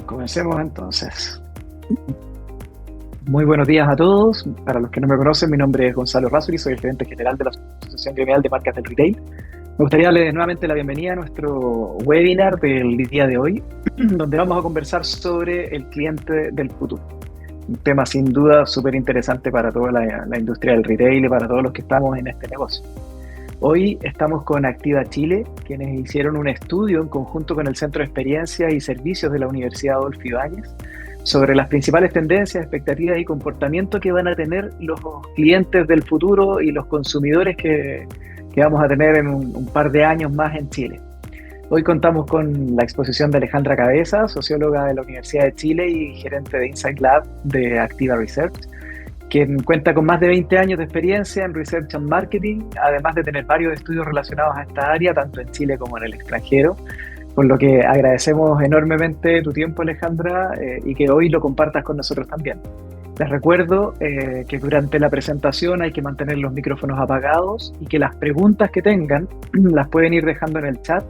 Comencemos entonces. Muy buenos días a todos. Para los que no me conocen, mi nombre es Gonzalo Razzoli, soy el gerente general de la Asociación Gremial de Marcas del Retail. Me gustaría darles nuevamente la bienvenida a nuestro webinar del día de hoy, donde vamos a conversar sobre el cliente del futuro. Un tema sin duda súper interesante para toda la industria del retail y para todos los que estamos en este negocio. Hoy estamos con Activa Chile, quienes hicieron un estudio en conjunto con el Centro de Experiencias y Servicios de la Universidad Adolfo Ibáñez sobre las principales tendencias, expectativas y comportamientos que van a tener los clientes del futuro y los consumidores que vamos a tener en un par de años más en Chile. Hoy contamos con la exposición de Alejandra Cabeza, socióloga de la Universidad de Chile y gerente de Insight Lab de Activa Research, quien cuenta con más de 20 años de experiencia en Research and Marketing, además de tener varios estudios relacionados a esta área, tanto en Chile como en el extranjero. Por lo que agradecemos enormemente tu tiempo, Alejandra, y que hoy lo compartas con nosotros también. Les recuerdo que durante la presentación hay que mantener los micrófonos apagados y que las preguntas que tengan las pueden ir dejando en el chat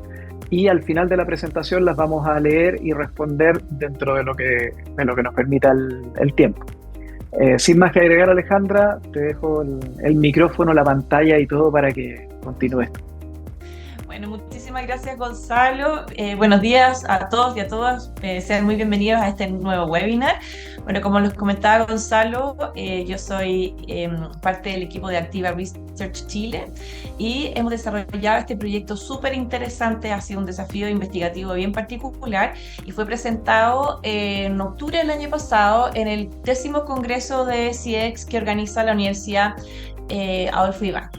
y al final de la presentación las vamos a leer y responder dentro de lo que nos permita el tiempo. Sin más que agregar, Alejandra, te dejo el micrófono, la pantalla y todo para que continúes. Bueno, muchísimas gracias, Gonzalo. Buenos días a todos y a todas. Sean muy bienvenidos a este nuevo webinar. Bueno, como les comentaba Gonzalo, yo soy parte del equipo de Activa Research Chile y hemos desarrollado este proyecto súper interesante. Ha sido un desafío investigativo bien particular y fue presentado en octubre del año pasado en el 10º Congreso de CX que organiza la Universidad Adolfo Ibáñez.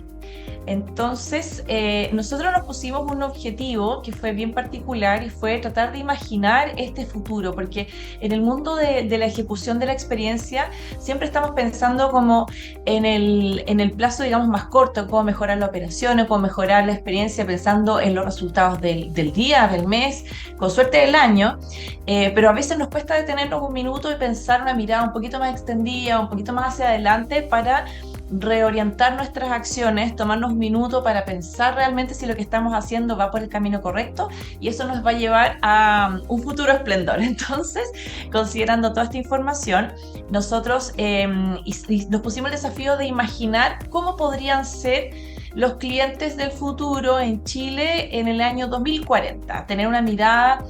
Entonces, nosotros nos pusimos un objetivo que fue bien particular y fue tratar de imaginar este futuro, porque en el mundo de la ejecución de la experiencia siempre estamos pensando como en el plazo, digamos, más corto, cómo mejorar la operación o cómo mejorar la experiencia pensando en los resultados del día, del mes, con suerte del año, pero a veces nos cuesta detenernos un minuto y pensar una mirada un poquito más extendida, un poquito más hacia adelante para reorientar nuestras acciones, tomarnos un minuto para pensar realmente si lo que estamos haciendo va por el camino correcto y eso nos va a llevar a un futuro esplendor. Entonces, considerando toda esta información, nosotros nos pusimos el desafío de imaginar cómo podrían ser los clientes del futuro en Chile en el año 2040, tener una mirada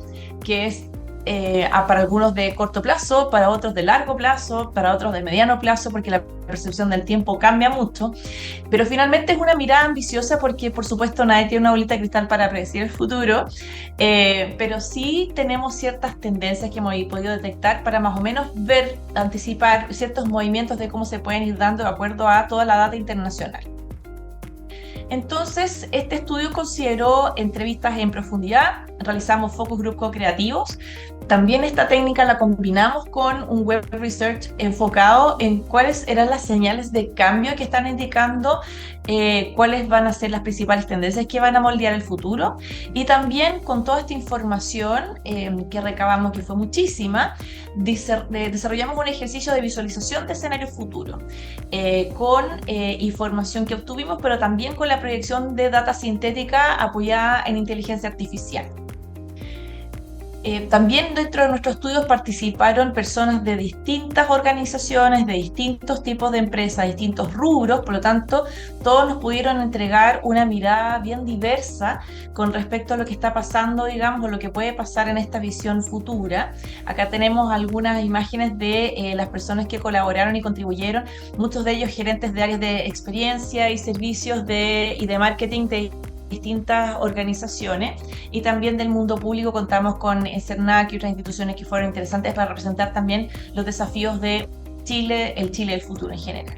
que es para algunos de corto plazo, para otros de largo plazo, para otros de mediano plazo, porque la percepción del tiempo cambia mucho, pero finalmente es una mirada ambiciosa porque por supuesto nadie tiene una bolita de cristal para predecir el futuro, pero sí tenemos ciertas tendencias que hemos podido detectar para más o menos ver, anticipar ciertos movimientos de cómo se pueden ir dando de acuerdo a toda la data internacional. Entonces, este estudio consideró entrevistas en profundidad, realizamos focus group co-creativos. También esta técnica la combinamos con un web research enfocado en cuáles eran las señales de cambio que están indicando cuáles van a ser las principales tendencias que van a moldear el futuro. Y también con toda esta información que recabamos, que fue muchísima, desarrollamos un ejercicio de visualización de escenario futuro con información que obtuvimos, pero también con la proyección de data sintética apoyada en inteligencia artificial. También dentro de nuestros estudios participaron personas de distintas organizaciones, de distintos tipos de empresas, distintos rubros, por lo tanto, todos nos pudieron entregar una mirada bien diversa con respecto a lo que está pasando, digamos, o lo que puede pasar en esta visión futura. Acá tenemos algunas imágenes de las personas que colaboraron y contribuyeron, muchos de ellos gerentes de áreas de experiencia y servicios y de marketing de distintas organizaciones, y también del mundo público contamos con CERNAC y otras instituciones que fueron interesantes para representar también los desafíos de Chile, el Chile del futuro en general.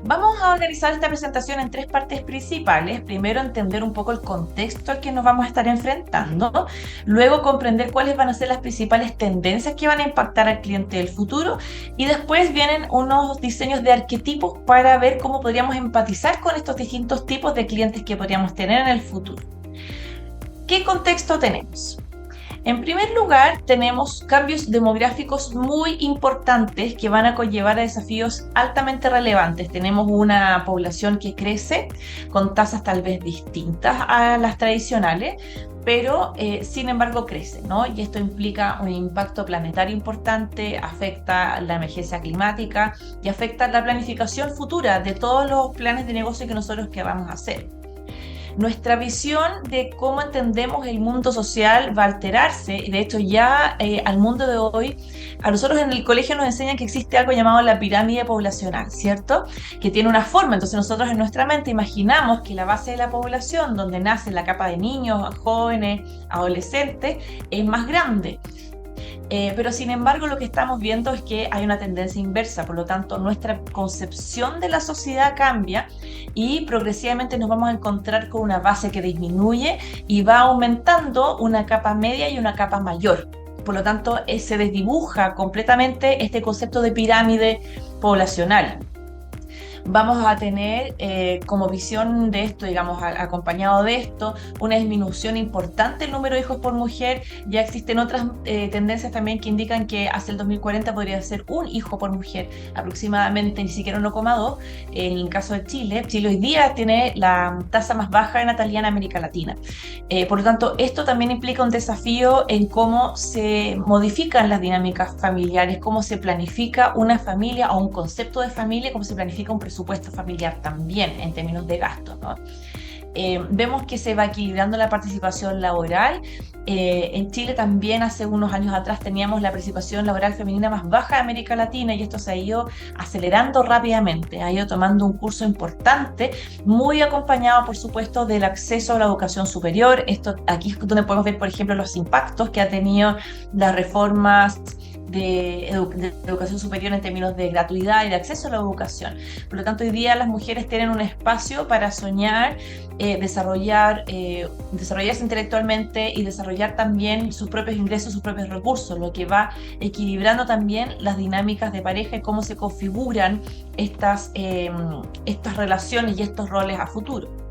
Vamos a organizar esta presentación en 3 partes principales. Primero, entender un poco el contexto al que nos vamos a estar enfrentando. Luego, comprender cuáles van a ser las principales tendencias que van a impactar al cliente del futuro. Y después vienen unos diseños de arquetipos para ver cómo podríamos empatizar con estos distintos tipos de clientes que podríamos tener en el futuro. ¿Qué contexto tenemos? En primer lugar, tenemos cambios demográficos muy importantes que van a conllevar a desafíos altamente relevantes. Tenemos una población que crece con tasas tal vez distintas a las tradicionales, pero sin embargo crece, ¿no? Y esto implica un impacto planetario importante, afecta la emergencia climática y afecta la planificación futura de todos los planes de negocio que nosotros queramos hacer. Nuestra visión de cómo entendemos el mundo social va a alterarse. De hecho, ya al mundo de hoy, a nosotros en el colegio nos enseñan que existe algo llamado la pirámide poblacional, ¿cierto? Que tiene una forma. Entonces nosotros en nuestra mente imaginamos que la base de la población, donde nace la capa de niños, jóvenes, adolescentes, es más grande. Pero sin embargo lo que estamos viendo es que hay una tendencia inversa, por lo tanto nuestra concepción de la sociedad cambia y progresivamente nos vamos a encontrar con una base que disminuye y va aumentando una capa media y una capa mayor. Por lo tanto, se desdibuja completamente este concepto de pirámide poblacional. Vamos a tener como visión de esto, digamos, acompañado de esto, una disminución importante del número de hijos por mujer. Ya existen otras tendencias también que indican que hacia el 2040 podría ser un hijo por mujer, aproximadamente ni siquiera 1,2. En el caso de Chile, Chile hoy día tiene la tasa más baja de natalidad en América Latina. Por lo tanto, esto también implica un desafío en cómo se modifican las dinámicas familiares, cómo se planifica una familia o un concepto de familia, cómo se planifica un presupuesto familiar también en términos de gastos, ¿no? Vemos que se va equilibrando la participación laboral. En Chile también hace unos años atrás teníamos la participación laboral femenina más baja de América Latina y esto se ha ido acelerando rápidamente, ha ido tomando un curso importante, muy acompañado por supuesto del acceso a la educación superior. Esto aquí es donde podemos ver por ejemplo los impactos que ha tenido las reformas de educación superior en términos de gratuidad y de acceso a la educación. Por lo tanto, hoy día las mujeres tienen un espacio para soñar, desarrollarse intelectualmente y desarrollar también sus propios ingresos, sus propios recursos, lo que va equilibrando también las dinámicas de pareja y cómo se configuran estas relaciones y estos roles a futuro.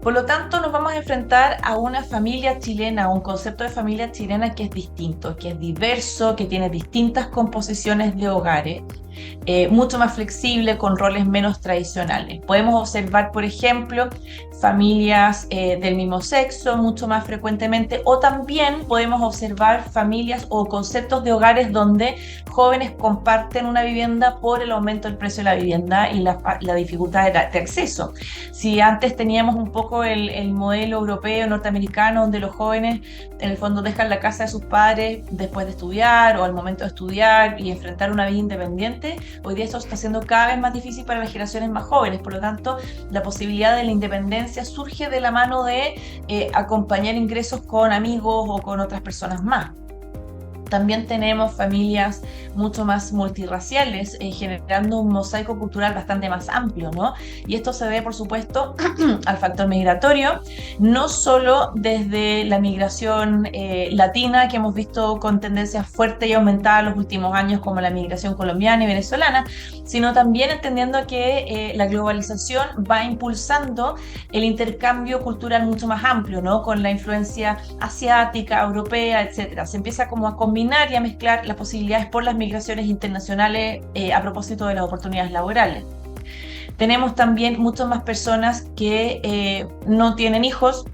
Por lo tanto, nos vamos a enfrentar a una familia chilena, a un concepto de familia chilena que es distinto, que es diverso, que tiene distintas composiciones de hogares, mucho más flexible, con roles menos tradicionales. Podemos observar, por ejemplo, familias del mismo sexo mucho más frecuentemente, o también podemos observar familias o conceptos de hogares donde jóvenes comparten una vivienda por el aumento del precio de la vivienda y la dificultad de acceso. Si antes teníamos un poco el modelo europeo, norteamericano, donde los jóvenes en el fondo dejan la casa de sus padres después de estudiar o al momento de estudiar y enfrentar una vida independiente, hoy día esto está siendo cada vez más difícil para las generaciones más jóvenes. Por lo tanto, la posibilidad de la independencia surge de la mano de acompañar ingresos con amigos o con otras personas más. También tenemos familias mucho más multirraciales, generando un mosaico cultural bastante más amplio, ¿no? Y esto se debe, por supuesto, al factor migratorio, no solo desde la migración latina, que hemos visto con tendencias fuertes y aumentadas en los últimos años, como la migración colombiana y venezolana, sino también entendiendo que la globalización va impulsando el intercambio cultural mucho más amplio, ¿no? Con la influencia asiática, europea, etcétera. Se empieza como a combinar y a mezclar las posibilidades por las migraciones internacionales a propósito de las oportunidades laborales. Tenemos también muchas más personas que no tienen hijos,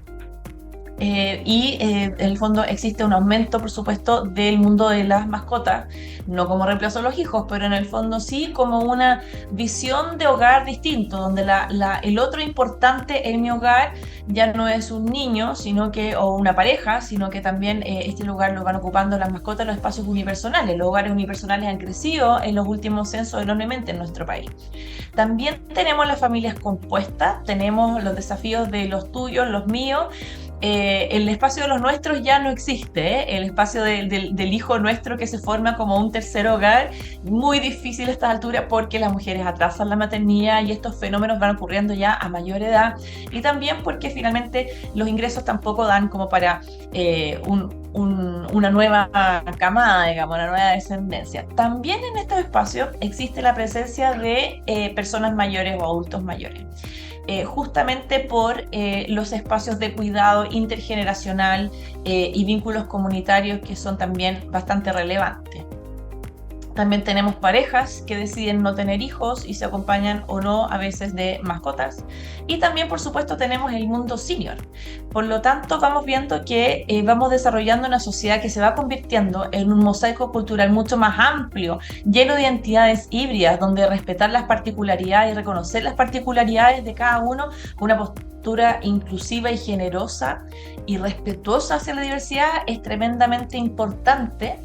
y en el fondo existe un aumento, por supuesto, del mundo de las mascotas, no como reemplazo a los hijos, pero en el fondo sí como una visión de hogar distinto, donde el otro importante en mi hogar ya no es un niño o una pareja, sino que también este lugar lo van ocupando las mascotas, los espacios unipersonales. Los hogares unipersonales han crecido en los últimos censos enormemente en nuestro país. También tenemos las familias compuestas, tenemos los desafíos de los tuyos, los míos. El espacio de los nuestros ya no existe, ¿eh? El espacio del hijo nuestro que se forma como un tercer hogar, muy difícil a estas alturas porque las mujeres atrasan la maternidad y estos fenómenos van ocurriendo ya a mayor edad, y también porque finalmente los ingresos tampoco dan como para una nueva camada, digamos, una nueva descendencia. También en estos espacios existe la presencia de personas mayores o adultos mayores. justamente por los espacios de cuidado intergeneracional y vínculos comunitarios que son también bastante relevantes. También tenemos parejas que deciden no tener hijos y se acompañan o no a veces de mascotas. Y también, por supuesto, tenemos el mundo senior. Por lo tanto, vamos viendo que vamos desarrollando una sociedad que se va convirtiendo en un mosaico cultural mucho más amplio, lleno de identidades híbridas, donde respetar las particularidades y reconocer las particularidades de cada uno con una postura inclusiva y generosa y respetuosa hacia la diversidad es tremendamente importante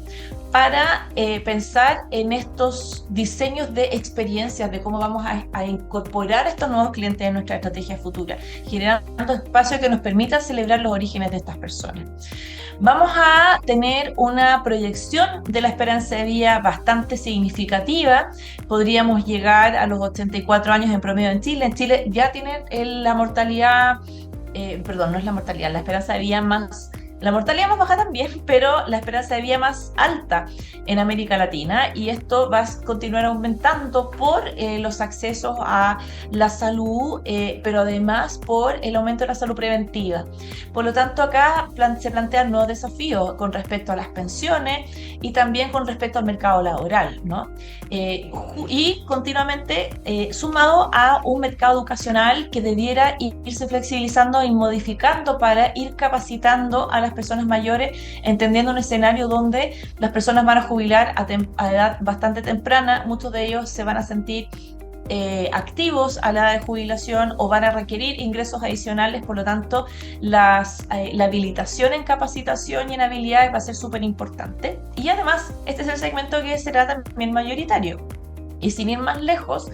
para pensar en estos diseños de experiencias, de cómo vamos a incorporar a estos nuevos clientes en nuestra estrategia futura, generando espacios que nos permitan celebrar los orígenes de estas personas. Vamos a tener una proyección de la esperanza de vida bastante significativa. Podríamos llegar a los 84 años en promedio en Chile. En Chile ya tienen la mortalidad, perdón, no es la mortalidad, la esperanza de vida más... La mortalidad más baja también, pero la esperanza de vida más alta en América Latina, y esto va a continuar aumentando por los accesos a la salud, pero además por el aumento de la salud preventiva. Por lo tanto, acá se plantean nuevos desafíos con respecto a las pensiones y también con respecto al mercado laboral, ¿no? Y continuamente sumado a un mercado educacional que debiera irse flexibilizando y modificando para ir capacitando a las personas mayores, entendiendo un escenario donde las personas van a jubilar a edad bastante temprana. Muchos de ellos se van a sentir activos a la edad de jubilación o van a requerir ingresos adicionales. Por lo tanto, la habilitación en capacitación y en habilidades va a ser súper importante. Y además, este es el segmento que será también mayoritario. Y sin ir más lejos,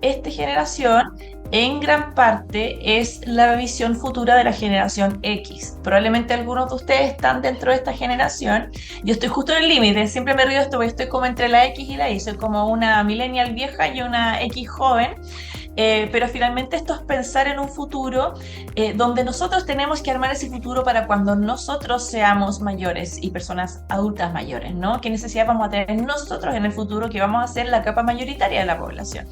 esta generación en gran parte es la visión futura de la generación X. Probablemente algunos de ustedes están dentro de esta generación. Yo estoy justo en el límite, siempre me río de esto porque estoy como entre la X y la Y, soy como una millennial vieja y una X joven. Pero finalmente esto es pensar en un futuro donde nosotros tenemos que armar ese futuro para cuando nosotros seamos mayores y personas adultas mayores, ¿no? ¿Qué necesidad vamos a tener nosotros en el futuro que vamos a ser la capa mayoritaria de la población?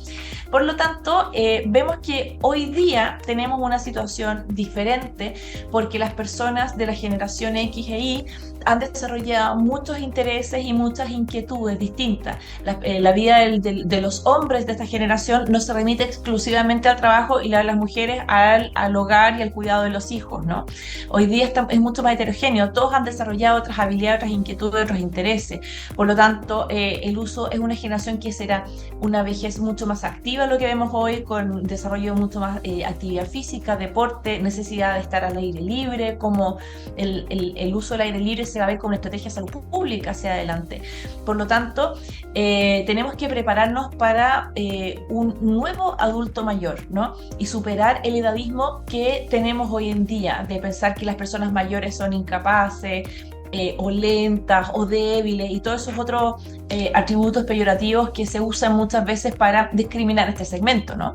Por lo tanto, vemos que hoy día tenemos una situación diferente porque las personas de la generación X e Y han desarrollado muchos intereses y muchas inquietudes distintas. La vida de los hombres de esta generación no se remite exclusivamente al trabajo y la de las mujeres al hogar y al cuidado de los hijos, ¿no? Hoy día es mucho más heterogéneo, todos han desarrollado otras habilidades, otras inquietudes, otros intereses. Por lo tanto, el uso es una generación que será una vejez mucho más activa, lo que vemos hoy, con desarrollo mucho más actividad física, deporte, necesidad de estar al aire libre, como el uso del aire libre se va a ver como una estrategia de salud pública hacia adelante. Por lo tanto, tenemos que prepararnos para un nuevo adulto mayor, ¿no? Y superar el edadismo que tenemos hoy en día, de pensar que las personas mayores son incapaces, o lentas o débiles y todos esos otros atributos peyorativos que se usan muchas veces para discriminar este segmento, ¿no?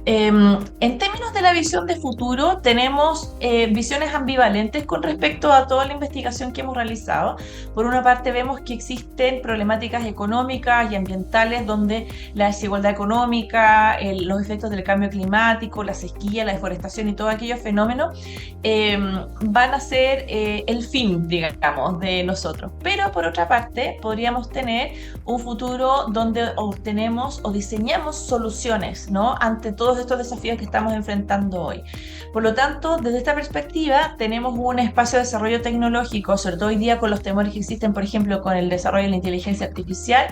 En términos de la visión de futuro, tenemos visiones ambivalentes con respecto a toda la investigación que hemos realizado. Por una parte, vemos que existen problemáticas económicas y ambientales donde la desigualdad económica, los efectos del cambio climático, la sequía, la deforestación y todos aquellos fenómenos van a ser el fin, digamos, de nosotros. Pero por otra parte, podríamos tener un futuro donde obtenemos o diseñamos soluciones, ¿no?, ante todos estos desafíos que estamos enfrentando hoy. Por lo tanto, desde esta perspectiva, tenemos un espacio de desarrollo tecnológico, sobre todo hoy día con los temores que existen, por ejemplo, con el desarrollo de la inteligencia artificial,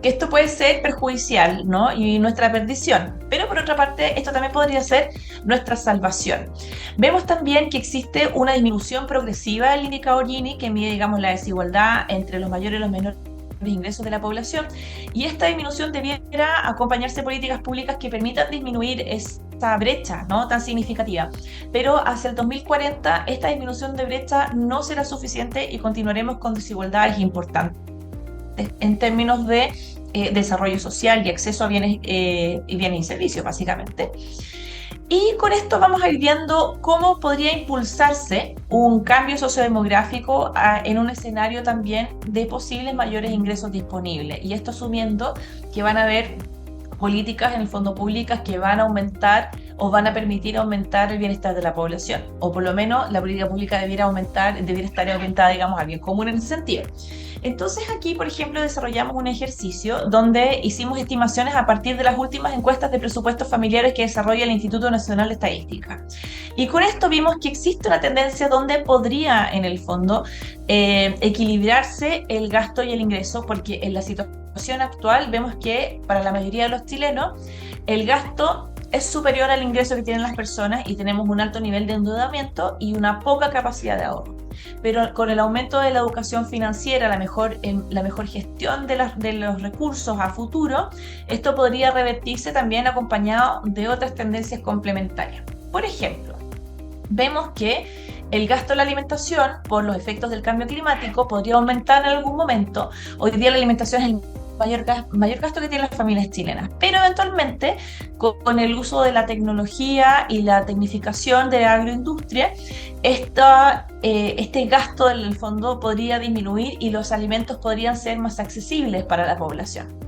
que esto puede ser perjudicial, ¿no?, y nuestra perdición. Pero por otra parte, esto también podría ser nuestra salvación. Vemos también que existe una disminución progresiva del indicador Gini, que mide, digamos, la desigualdad entre los mayores y los menores ingresos de la población, y esta disminución debiera acompañarse de políticas públicas que permitan disminuir esta brecha, ¿no?, tan significativa. Pero hacia el 2040 esta disminución de brecha no será suficiente y continuaremos con desigualdades importantes en términos de desarrollo social y acceso a bienes y servicios, básicamente. Y con esto vamos a ir viendo cómo podría impulsarse un cambio sociodemográfico en un escenario también de posibles mayores ingresos disponibles. Y esto asumiendo que van a haber políticas, en el fondo públicas, que van a aumentar o van a permitir aumentar el bienestar de la población, o por lo menos la política pública debiera estar orientada, digamos, al bien común en ese sentido. Entonces aquí, por ejemplo, desarrollamos un ejercicio donde hicimos estimaciones a partir de las últimas encuestas de presupuestos familiares que desarrolla el Instituto Nacional de Estadística. Y con esto vimos que existe una tendencia donde podría, en el fondo, equilibrarse el gasto y el ingreso, porque en la situación actual vemos que para la mayoría de los chilenos el gasto es superior al ingreso que tienen las personas y tenemos un alto nivel de endeudamiento y una poca capacidad de ahorro. Pero con el aumento de la educación financiera, la mejor gestión de los recursos a futuro, esto podría revertirse también acompañado de otras tendencias complementarias. Por ejemplo, vemos que el gasto en la alimentación, por los efectos del cambio climático, podría aumentar en algún momento. Hoy día la alimentación es el mayor gasto que tienen las familias chilenas, pero eventualmente con el uso de la tecnología y la tecnificación de la agroindustria, este gasto en el fondo podría disminuir y los alimentos podrían ser más accesibles para la población.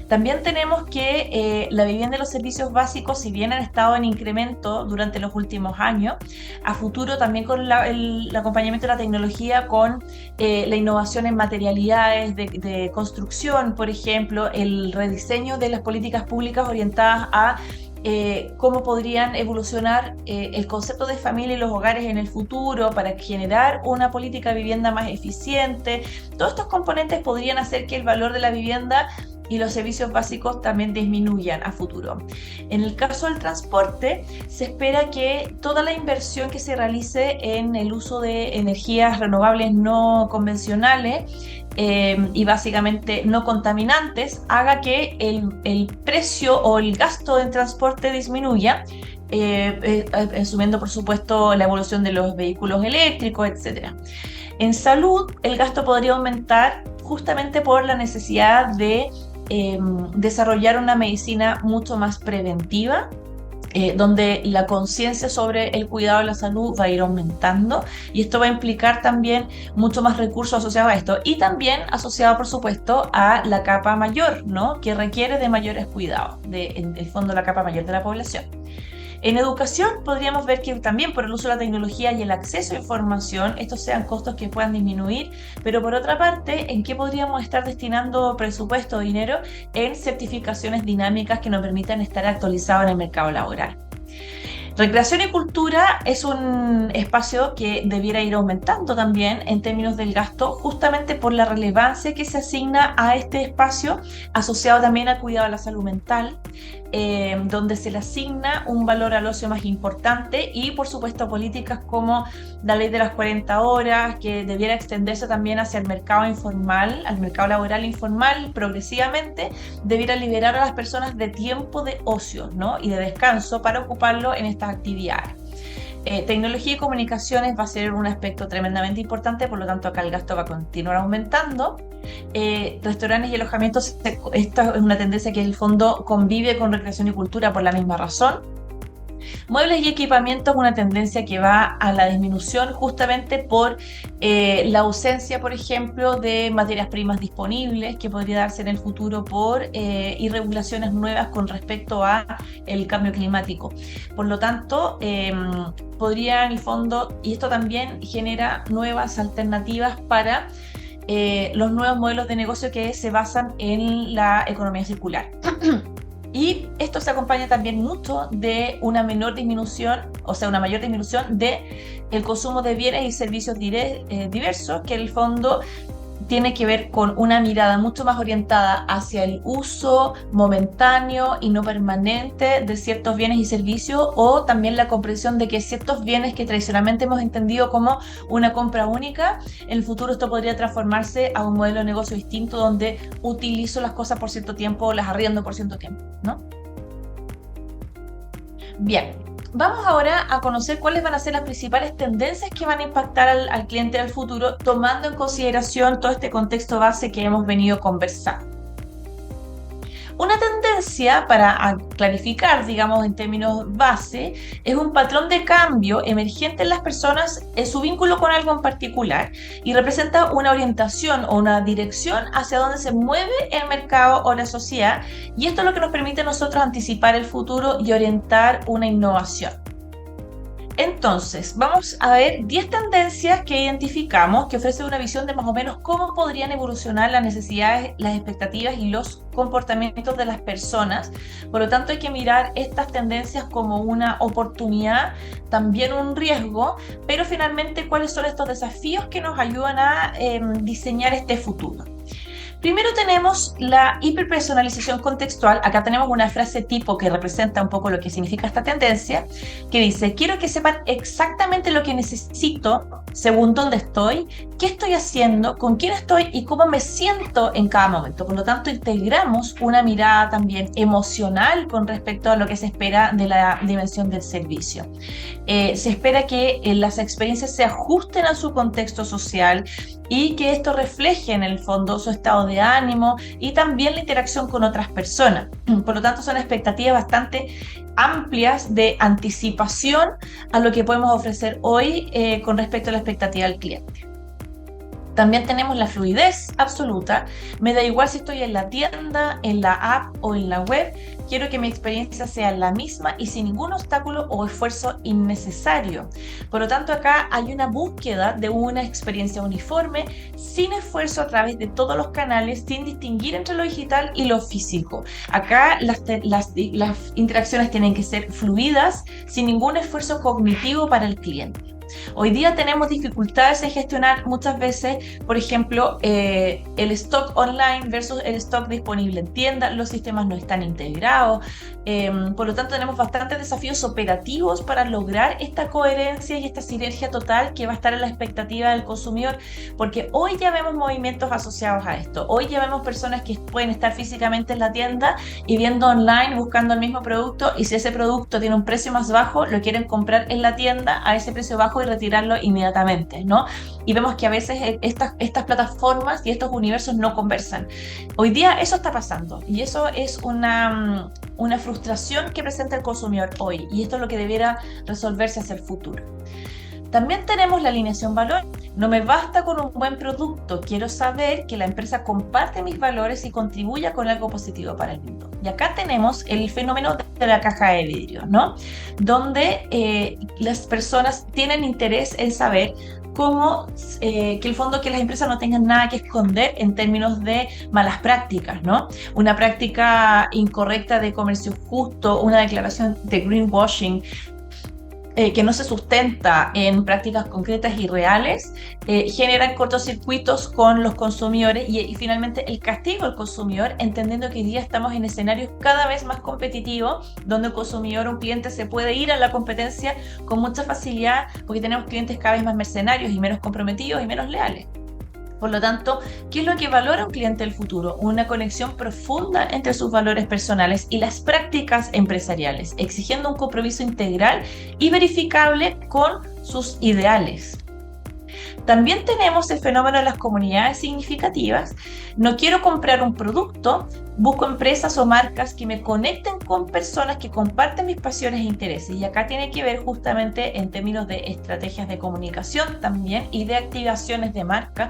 También tenemos que la vivienda y los servicios básicos, si bien han estado en incremento durante los últimos años, a futuro también con el acompañamiento de la tecnología, con la innovación en materialidades de construcción, por ejemplo, el rediseño de las políticas públicas orientadas a cómo podrían evolucionar el concepto de familia y los hogares en el futuro para generar una política de vivienda más eficiente. Todos estos componentes podrían hacer que el valor de la vivienda y los servicios básicos también disminuyan a futuro. En el caso del transporte, se espera que toda la inversión que se realice en el uso de energías renovables no convencionales y básicamente no contaminantes haga que el precio o el gasto en transporte disminuya, asumiendo por supuesto la evolución de los vehículos eléctricos, etc. En salud, el gasto podría aumentar justamente por la necesidad de desarrollar una medicina mucho más preventiva, donde la conciencia sobre el cuidado de la salud va a ir aumentando, y esto va a implicar también mucho más recursos asociados a esto, y también asociado por supuesto a la capa mayor, ¿no?, que requiere de mayores cuidados, en el fondo la capa mayor de la población. En educación podríamos ver que también por el uso de la tecnología y el acceso a información, estos sean costos que puedan disminuir, pero por otra parte, ¿en qué podríamos estar destinando presupuesto o dinero? En certificaciones dinámicas que nos permitan estar actualizados en el mercado laboral. Recreación y cultura es un espacio que debiera ir aumentando también en términos del gasto, justamente por la relevancia que se asigna a este espacio, asociado también al cuidado de la salud mental, donde se le asigna un valor al ocio más importante, y por supuesto políticas como la ley de las 40 horas, que debiera extenderse también hacia el mercado informal, al mercado laboral informal progresivamente, debiera liberar a las personas de tiempo de ocio, ¿no?, y de descanso para ocuparlo en estas actividades. Tecnología y comunicaciones va a ser un aspecto tremendamente importante, por lo tanto acá el gasto va a continuar aumentando. Restaurantes y alojamientos, esta es una tendencia que en el fondo convive con recreación y cultura por la misma razón. Muebles y equipamientos, una tendencia que va a la disminución justamente por la ausencia, por ejemplo, de materias primas disponibles, que podría darse en el futuro por irregulaciones nuevas con respecto a el cambio climático. Por lo tanto, podría en el fondo, y esto también genera nuevas alternativas para los nuevos modelos de negocio que se basan en la economía circular. Y esto se acompaña también mucho de una menor disminución, o sea, una mayor disminución de el consumo de bienes y servicios diversos, que en el fondo tiene que ver con una mirada mucho más orientada hacia el uso momentáneo y no permanente de ciertos bienes y servicios, o también la comprensión de que ciertos bienes que tradicionalmente hemos entendido como una compra única, en el futuro esto podría transformarse a un modelo de negocio distinto, donde utilizo las cosas por cierto tiempo o las arriendo por cierto tiempo, ¿no? Bien. Vamos ahora a conocer cuáles van a ser las principales tendencias que van a impactar al cliente del futuro, tomando en consideración todo este contexto base que hemos venido conversando. Una tendencia tendencia, para clarificar, digamos, en términos base, es un patrón de cambio emergente en las personas en su vínculo con algo en particular y representa una orientación o una dirección hacia donde se mueve el mercado o la sociedad, y esto es lo que nos permite a nosotros anticipar el futuro y orientar una innovación. Entonces, vamos a ver 10 tendencias que identificamos que ofrecen una visión de más o menos cómo podrían evolucionar las necesidades, las expectativas y los comportamientos de las personas. Por lo tanto, hay que mirar estas tendencias como una oportunidad, también un riesgo, pero finalmente, ¿cuáles son estos desafíos que nos ayudan a diseñar este futuro? Primero tenemos la hiperpersonalización contextual. Acá tenemos una frase tipo que representa un poco lo que significa esta tendencia, que dice: quiero que sepan exactamente lo que necesito según dónde estoy, qué estoy haciendo, con quién estoy y cómo me siento en cada momento. Por lo tanto, integramos una mirada también emocional con respecto a lo que se espera de la dimensión del servicio. Se espera que las experiencias se ajusten a su contexto social y que esto refleje en el fondo su estado de ánimo y también la interacción con otras personas. Por lo tanto, son expectativas bastante amplias de anticipación a lo que podemos ofrecer hoy con respecto a la expectativa del cliente. También tenemos la fluidez absoluta. Me da igual si estoy en la tienda, en la app o en la web. Quiero que mi experiencia sea la misma y sin ningún obstáculo o esfuerzo innecesario. Por lo tanto, acá hay una búsqueda de una experiencia uniforme, sin esfuerzo a través de todos los canales, sin distinguir entre lo digital y lo físico. Acá las interacciones tienen que ser fluidas, sin ningún esfuerzo cognitivo para el cliente. Hoy día tenemos dificultades en gestionar muchas veces, por ejemplo, el stock online versus el stock disponible en tienda. Los sistemas no están integrados, por lo tanto tenemos bastantes desafíos operativos para lograr esta coherencia y esta sinergia total que va a estar en la expectativa del consumidor, porque hoy ya vemos movimientos asociados a esto. Hoy ya vemos personas que pueden estar físicamente en la tienda y viendo online, buscando el mismo producto, y si ese producto tiene un precio más bajo, lo quieren comprar en la tienda a ese precio bajo y retirarlo inmediatamente, ¿no? Y vemos que a veces estas plataformas y estos universos no conversan. Hoy día eso está pasando y eso es una frustración que presenta el consumidor hoy, y esto es lo que debiera resolverse hacia el futuro. También tenemos la alineación valor. No me basta con un buen producto, quiero saber que la empresa comparte mis valores y contribuya con algo positivo para el mundo. Y acá tenemos el fenómeno de la caja de vidrio, ¿no? Donde las personas tienen interés en saber cómo que el fondo que las empresas no tengan nada que esconder en términos de malas prácticas, ¿no? Una práctica incorrecta de comercio justo, una declaración de greenwashing, que no se sustenta en prácticas concretas y reales, generan cortocircuitos con los consumidores y finalmente el castigo al consumidor, entendiendo que hoy día estamos en escenarios cada vez más competitivos, donde el consumidor, un cliente, se puede ir a la competencia con mucha facilidad, porque tenemos clientes cada vez más mercenarios y menos comprometidos y menos leales. Por lo tanto, ¿qué es lo que valora un cliente del futuro? Una conexión profunda entre sus valores personales y las prácticas empresariales, exigiendo un compromiso integral y verificable con sus ideales. También tenemos el fenómeno de las comunidades significativas. No quiero comprar un producto, busco empresas o marcas que me conecten con personas que comparten mis pasiones e intereses. Y acá tiene que ver justamente en términos de estrategias de comunicación también y de activaciones de marca,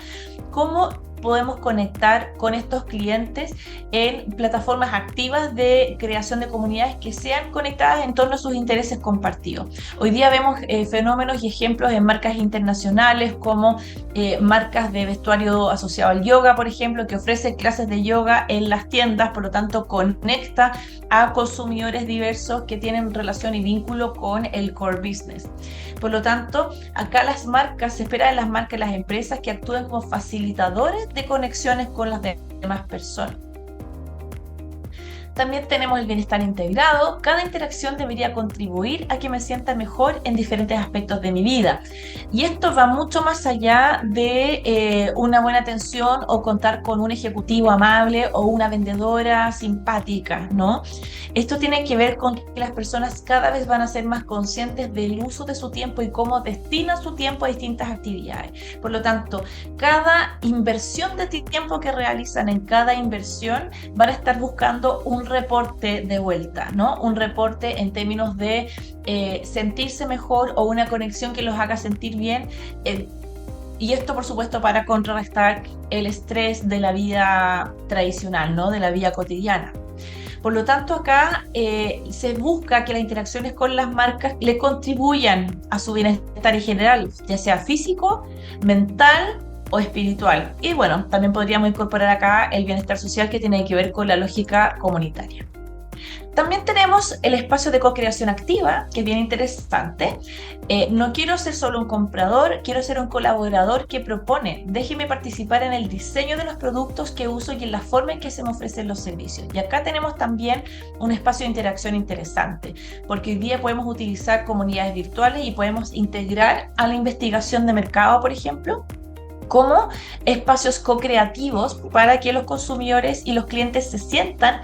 cómo podemos conectar con estos clientes en plataformas activas de creación de comunidades que sean conectadas en torno a sus intereses compartidos. Hoy día vemos fenómenos y ejemplos en marcas internacionales como marcas de vestuario asociado al yoga, por ejemplo, que ofrece clases de yoga en las tiendas, por lo tanto conecta a consumidores diversos que tienen relación y vínculo con el core business. Por lo tanto, acá las marcas, se espera de las marcas y las empresas que actúen como facilitadores de conexiones con las demás personas. También tenemos el bienestar integrado. Cada interacción debería contribuir a que me sienta mejor en diferentes aspectos de mi vida. Y esto va mucho más allá de una buena atención o contar con un ejecutivo amable o una vendedora simpática, ¿no? Esto tiene que ver con que las personas cada vez van a ser más conscientes del uso de su tiempo y cómo destinan su tiempo a distintas actividades. Por lo tanto, cada inversión de tiempo que realizan en cada inversión van a estar buscando un un reporte de vuelta, ¿no? Un reporte en términos de sentirse mejor o una conexión que los haga sentir bien. Y esto, por supuesto, para contrarrestar el estrés de la vida tradicional, ¿no? De la vida cotidiana. Por lo tanto, acá se busca que las interacciones con las marcas le contribuyan a su bienestar en general, ya sea físico, mental o espiritual. Y bueno, también podríamos incorporar acá el bienestar social, que tiene que ver con la lógica comunitaria. También tenemos el espacio de co-creación activa, que es bien interesante. No quiero ser solo un comprador, quiero ser un colaborador que propone. Déjeme participar en el diseño de los productos que uso y en la forma en que se me ofrecen los servicios. Y acá tenemos también un espacio de interacción interesante, porque hoy día podemos utilizar comunidades virtuales y podemos integrar a la investigación de mercado, por ejemplo, como espacios co-creativos para que los consumidores y los clientes se sientan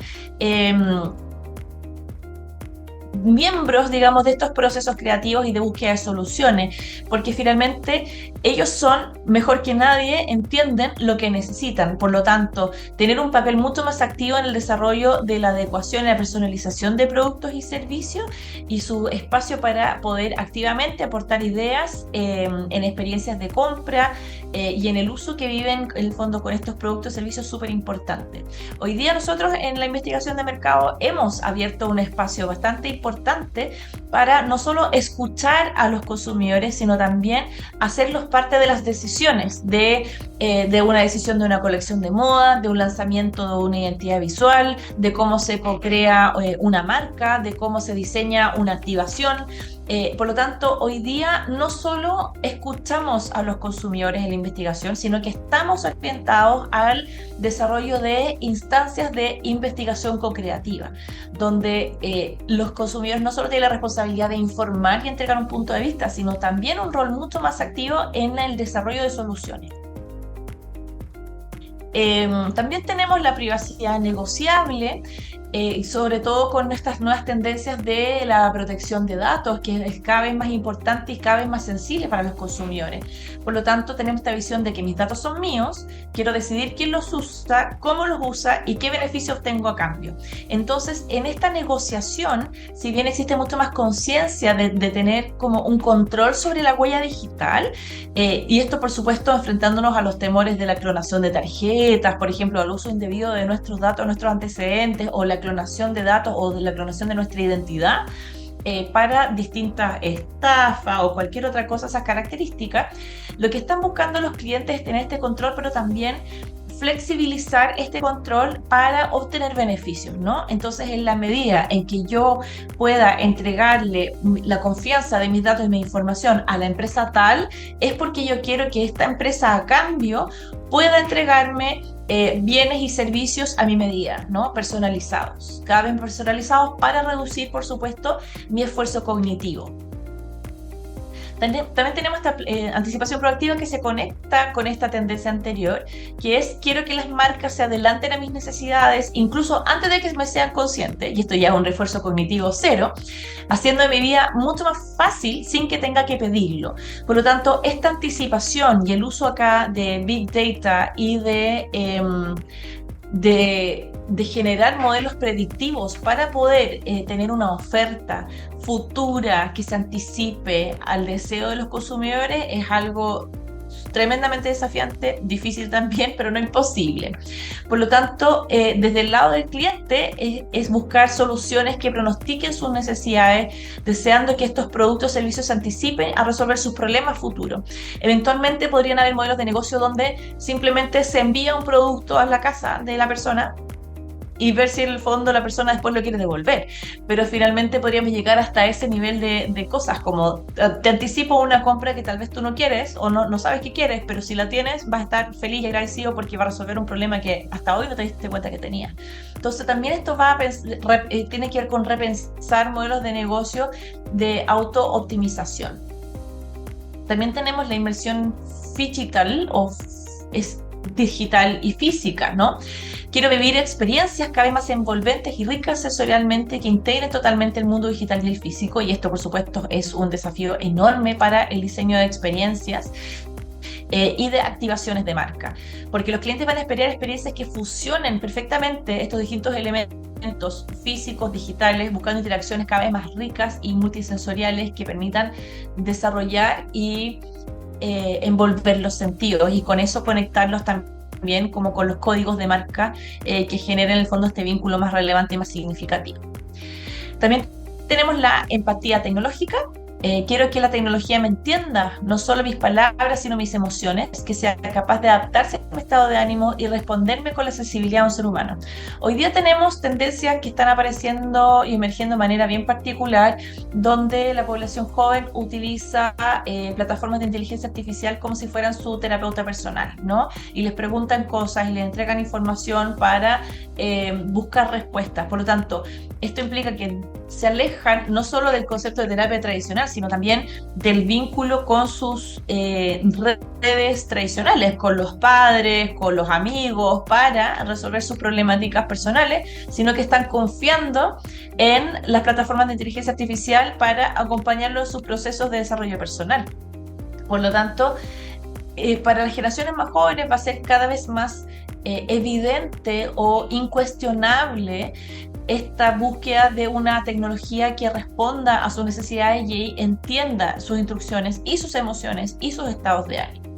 miembros, digamos, de estos procesos creativos y de búsqueda de soluciones, porque finalmente ellos son, mejor que nadie, entienden lo que necesitan. Por lo tanto, tener un papel mucho más activo en el desarrollo de la adecuación y la personalización de productos y servicios, y su espacio para poder activamente aportar ideas en experiencias de compra y en el uso que viven en el fondo con estos productos y servicios, súper importante. Hoy día nosotros en la investigación de mercado hemos abierto un espacio bastante importante para no solo escuchar a los consumidores, sino también hacerlos parte de las decisiones de una decisión de una colección de moda, de un lanzamiento de una identidad visual, de cómo se crea una marca, de cómo se diseña una activación. Por lo tanto, hoy día no solo escuchamos a los consumidores en la investigación, sino que estamos orientados al desarrollo de instancias de investigación co-creativa, donde los consumidores no solo tienen la responsabilidad de informar y entregar un punto de vista, sino también un rol mucho más activo en el desarrollo de soluciones. También tenemos la privacidad negociable, sobre todo con estas nuevas tendencias de la protección de datos, que es cada vez más importante y cada vez más sensible para los consumidores. Por lo tanto, tenemos esta visión de que mis datos son míos, quiero decidir quién los usa, cómo los usa y qué beneficios tengo a cambio. Entonces, en esta negociación, si bien existe mucho más conciencia de tener como un control sobre la huella digital, y esto, por supuesto, enfrentándonos a los temores de la clonación de tarjetas, por ejemplo, al uso indebido de nuestros datos, nuestros antecedentes, o la clonación de datos o de la clonación de nuestra identidad para distintas estafas o cualquier otra cosa, esas características. Lo que están buscando los clientes es tener este control, pero también flexibilizar este control para obtener beneficios, ¿no? Entonces, en la medida en que yo pueda entregarle la confianza de mis datos y mi información a la empresa tal, es porque yo quiero que esta empresa a cambio pueda entregarme bienes y servicios a mi medida, ¿no? Personalizados, cada vez personalizados, para reducir, por supuesto, mi esfuerzo cognitivo. También tenemos esta anticipación proactiva que se conecta con esta tendencia anterior, que es: quiero que las marcas se adelanten a mis necesidades incluso antes de que me sean conscientes, y esto ya es un refuerzo cognitivo cero, haciendo de mi vida mucho más fácil sin que tenga que pedirlo. Por lo tanto, esta anticipación y el uso acá de Big Data y de generar modelos predictivos para poder tener una oferta futura que se anticipe al deseo de los consumidores, es algo tremendamente desafiante, difícil también, pero no imposible. Por lo tanto, desde el lado del cliente es buscar soluciones que pronostiquen sus necesidades, deseando que estos productos o servicios se anticipen a resolver sus problemas futuros. Eventualmente podrían haber modelos de negocio donde simplemente se envía un producto a la casa de la persona y ver si en el fondo la persona después lo quiere devolver. Pero finalmente podríamos llegar hasta ese nivel de cosas, como te anticipo una compra que tal vez tú no quieres o no sabes que quieres, pero si la tienes vas a estar feliz y agradecido porque va a resolver un problema que hasta hoy no te diste cuenta que tenías. Entonces también esto tiene que ver con repensar modelos de negocio de auto-optimización. También tenemos la inversión digital digital y física, ¿no? Quiero vivir experiencias cada vez más envolventes y ricas sensorialmente que integren totalmente el mundo digital y el físico, y esto, por supuesto, es un desafío enorme para el diseño de experiencias y de activaciones de marca, porque los clientes van a esperar experiencias que fusionen perfectamente estos distintos elementos elementos físicos, digitales, buscando interacciones cada vez más ricas y multisensoriales que permitan desarrollar y envolver los sentidos y con eso conectarlos también como con los códigos de marca que generen en el fondo este vínculo más relevante y más significativo. También tenemos la empatía tecnológica. Quiero que la tecnología me entienda, no solo mis palabras, sino mis emociones, que sea capaz de adaptarse a mi estado de ánimo y responderme con la sensibilidad de un ser humano. Hoy día tenemos tendencias que están apareciendo y emergiendo de manera bien particular, donde la población joven utiliza plataformas de inteligencia artificial como si fueran su terapeuta personal, ¿no? Y les preguntan cosas y les entregan información para buscar respuestas. Por lo tanto, esto implica que se alejan no solo del concepto de terapia tradicional, sino también del vínculo con sus redes tradicionales, con los padres, con los amigos, para resolver sus problemáticas personales, sino que están confiando en las plataformas de inteligencia artificial para acompañarlos en sus procesos de desarrollo personal. Por lo tanto, para las generaciones más jóvenes va a ser cada vez más evidente o incuestionable esta búsqueda de una tecnología que responda a sus necesidades y entienda sus instrucciones y sus emociones y sus estados de ánimo.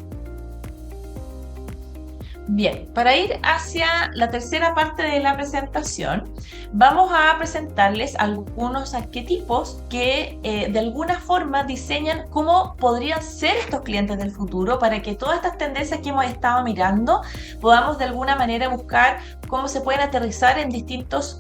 Bien, para ir hacia la tercera parte de la presentación, vamos a presentarles algunos arquetipos que de alguna forma diseñan cómo podrían ser estos clientes del futuro para que todas estas tendencias que hemos estado mirando podamos de alguna manera buscar cómo se pueden aterrizar en distintos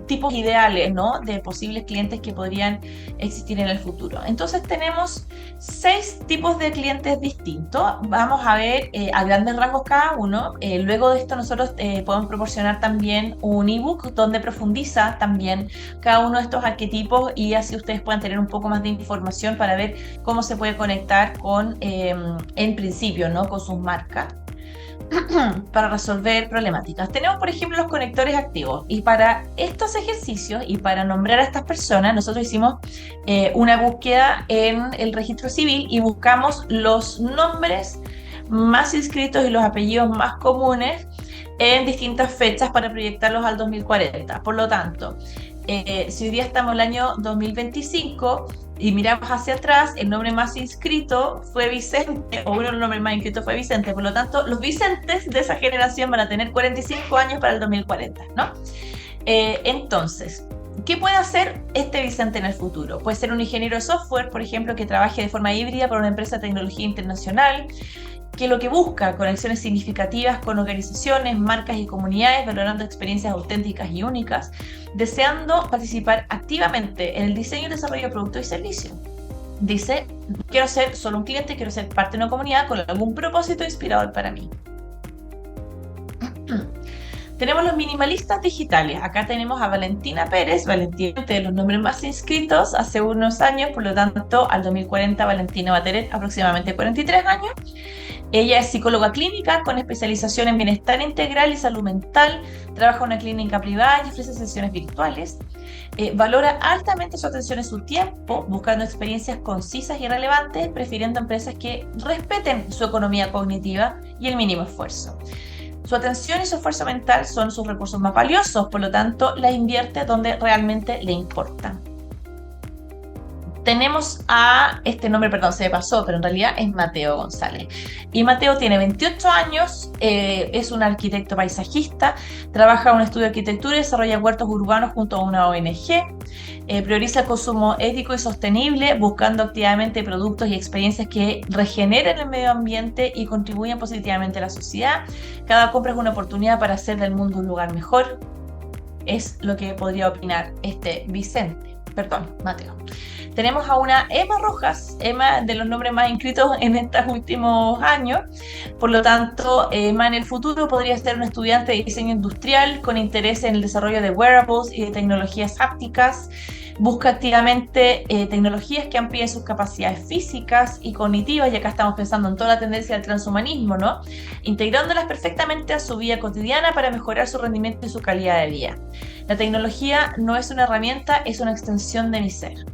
tipos ideales, ¿no?, de posibles clientes que podrían existir en el futuro. Entonces tenemos 6 tipos de clientes distintos. Vamos a ver a grandes rasgos cada uno. Luego de esto nosotros podemos proporcionar también un ebook donde profundiza también cada uno de estos arquetipos y así ustedes puedan tener un poco más de información para ver cómo se puede conectar con, en principio, ¿no?, con sus marcas para resolver problemáticas. Tenemos, por ejemplo, los conectores activos y para estos ejercicios y para nombrar a estas personas nosotros hicimos una búsqueda en el registro civil y buscamos los nombres más inscritos y los apellidos más comunes en distintas fechas para proyectarlos al 2040. Por lo tanto, si hoy día estamos en el año 2025 y miramos hacia atrás, el nombre más inscrito fue Vicente, o uno de los nombres más inscritos fue Vicente. Por lo tanto, los Vicentes de esa generación van a tener 45 años para el 2040, ¿no? Entonces, ¿qué puede hacer este Vicente en el futuro? Puede ser un ingeniero de software, por ejemplo, que trabaje de forma híbrida para una empresa de tecnología internacional, que lo que busca conexiones significativas con organizaciones, marcas y comunidades, valorando experiencias auténticas y únicas, deseando participar activamente en el diseño y desarrollo de productos y servicios. Dice, quiero ser solo un cliente, quiero ser parte de una comunidad con algún propósito inspirador para mí. Tenemos los minimalistas digitales. Acá tenemos a Valentina Pérez. Valentina, de los nombres más inscritos hace unos años, por lo tanto, al 2040 Valentina va a tener aproximadamente 43 años. Ella es psicóloga clínica con especialización en bienestar integral y salud mental. Trabaja en una clínica privada y ofrece sesiones virtuales. Valora altamente su atención y su tiempo, buscando experiencias concisas y relevantes, prefiriendo empresas que respeten su economía cognitiva y el mínimo esfuerzo. Su atención y su esfuerzo mental son sus recursos más valiosos, por lo tanto, la invierte donde realmente le importan. Tenemos a este nombre, perdón, se me pasó, pero en realidad es Mateo González. Y Mateo tiene 28 años, es un arquitecto paisajista, trabaja en un estudio de arquitectura y desarrolla huertos urbanos junto a una ONG. Prioriza el consumo ético y sostenible, buscando activamente productos y experiencias que regeneren el medio ambiente y contribuyan positivamente a la sociedad. Cada compra es una oportunidad para hacer del mundo un lugar mejor. Es lo que podría opinar este Mateo. Tenemos a una Emma Rojas, Emma de los nombres más inscritos en estos últimos años. Por lo tanto, Emma en el futuro podría ser una estudiante de diseño industrial con interés en el desarrollo de wearables y de tecnologías hápticas. Busca activamente tecnologías que amplíen sus capacidades físicas y cognitivas, y acá estamos pensando en toda la tendencia del transhumanismo, ¿no?, integrándolas perfectamente a su vida cotidiana para mejorar su rendimiento y su calidad de vida. La tecnología no es una herramienta, es una extensión de mi ser.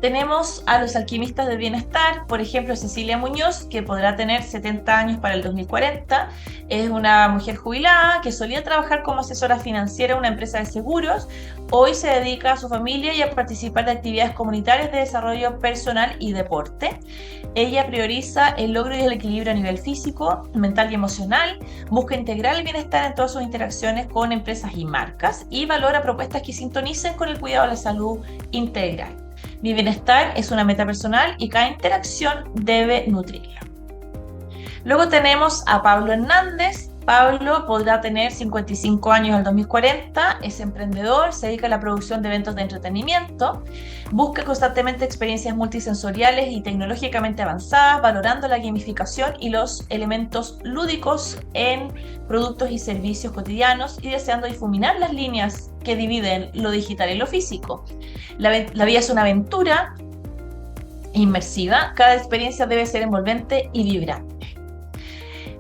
Tenemos a los alquimistas del bienestar, por ejemplo, Cecilia Muñoz, que podrá tener 70 años para el 2040. Es una mujer jubilada que solía trabajar como asesora financiera en una empresa de seguros. Hoy se dedica a su familia y a participar de actividades comunitarias de desarrollo personal y deporte. Ella prioriza el logro y el equilibrio a nivel físico, mental y emocional, busca integrar el bienestar en todas sus interacciones con empresas y marcas y valora propuestas que sintonicen con el cuidado de la salud integral. Mi bienestar es una meta personal y cada interacción debe nutrirla. Luego tenemos a Pablo Hernández. Pablo podrá tener 55 años al 2040, es emprendedor, se dedica a la producción de eventos de entretenimiento, busca constantemente experiencias multisensoriales y tecnológicamente avanzadas, valorando la gamificación y los elementos lúdicos en productos y servicios cotidianos y deseando difuminar las líneas que dividen lo digital y lo físico. La vida es una aventura inmersiva, cada experiencia debe ser envolvente y vibrante.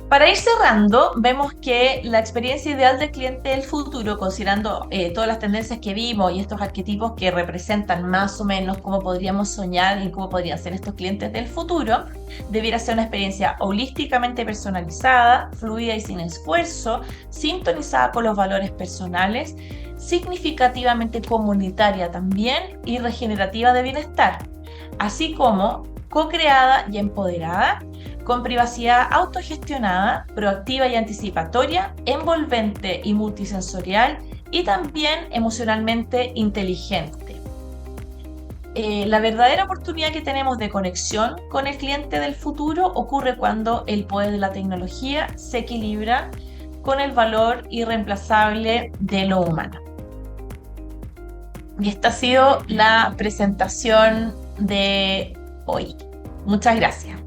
Para ir cerrando, vemos que la experiencia ideal del cliente del futuro, considerando todas las tendencias que vimos y estos arquetipos que representan más o menos cómo podríamos soñar y cómo podrían ser estos clientes del futuro, debiera ser una experiencia holísticamente personalizada, fluida y sin esfuerzo, sintonizada con los valores personales, significativamente comunitaria también y regenerativa de bienestar, así como co-creada y empoderada, con privacidad autogestionada, proactiva y anticipatoria, envolvente y multisensorial y también emocionalmente inteligente. La verdadera oportunidad que tenemos de conexión con el cliente del futuro ocurre cuando el poder de la tecnología se equilibra con el valor irreemplazable de lo humano. Y esta ha sido la presentación de hoy. Muchas gracias.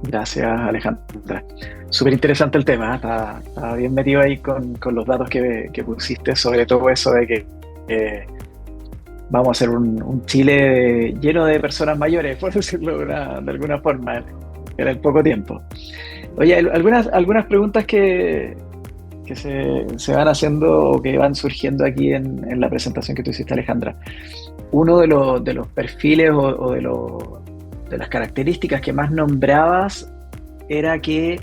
Gracias, Alejandra. Súper interesante el tema, está bien metido ahí con los datos que pusiste, sobre todo eso de que vamos a hacer un Chile lleno de personas mayores, por decirlo de alguna forma, en el poco tiempo. Oye, algunas preguntas que se van haciendo o que van surgiendo aquí en la presentación que tú hiciste, Alejandra. Uno de los perfiles o de las características que más nombrabas era que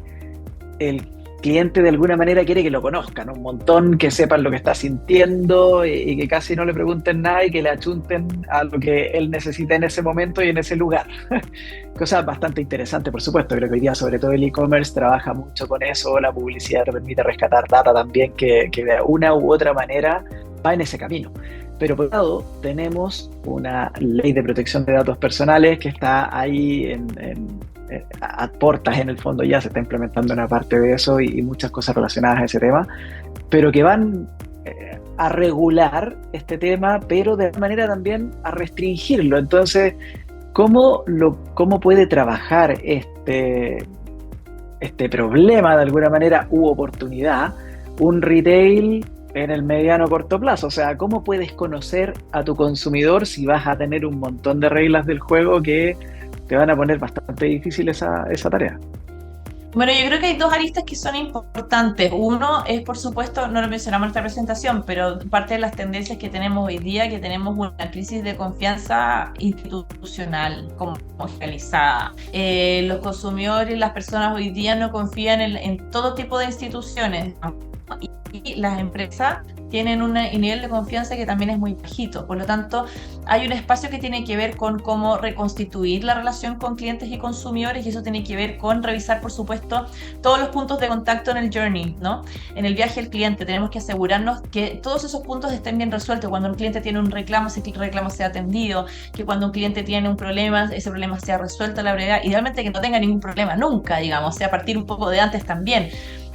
el cliente de alguna manera quiere que lo conozcan un montón, que sepan lo que está sintiendo y que casi no le pregunten nada y que le achunten a lo que él necesita en ese momento y en ese lugar. Cosa bastante interesante, por supuesto. Creo que hoy día sobre todo el e-commerce trabaja mucho con eso, la publicidad te permite rescatar data también que de una u otra manera va en ese camino. Pero por otro lado, tenemos una ley de protección de datos personales que está ahí a portas en el fondo, ya se está implementando una parte de eso y muchas cosas relacionadas a ese tema, pero que van a regular este tema, pero de alguna manera también a restringirlo. Entonces, ¿cómo puede trabajar este problema de alguna manera u oportunidad un retail en el mediano o corto plazo? O sea, ¿cómo puedes conocer a tu consumidor si vas a tener un montón de reglas del juego que te van a poner bastante difícil esa tarea? Bueno, yo creo que hay dos aristas que son importantes. Uno es, por supuesto, no lo mencionamos en esta presentación, pero parte de las tendencias que tenemos hoy día, que tenemos una crisis de confianza institucional como generalizada. Los consumidores, las personas hoy día no confían en todo tipo de instituciones, y las empresas tienen un nivel de confianza que también es muy bajito. Por lo tanto, hay un espacio que tiene que ver con cómo reconstituir la relación con clientes y consumidores, y eso tiene que ver con revisar, por supuesto, todos los puntos de contacto en el journey, ¿no? En el viaje al cliente tenemos que asegurarnos que todos esos puntos estén bien resueltos. Cuando un cliente tiene un reclamo, ese reclamo sea atendido, que cuando un cliente tiene un problema, ese problema sea resuelto a la brevedad, idealmente que no tenga ningún problema nunca, digamos, o sea, a partir un poco de antes también,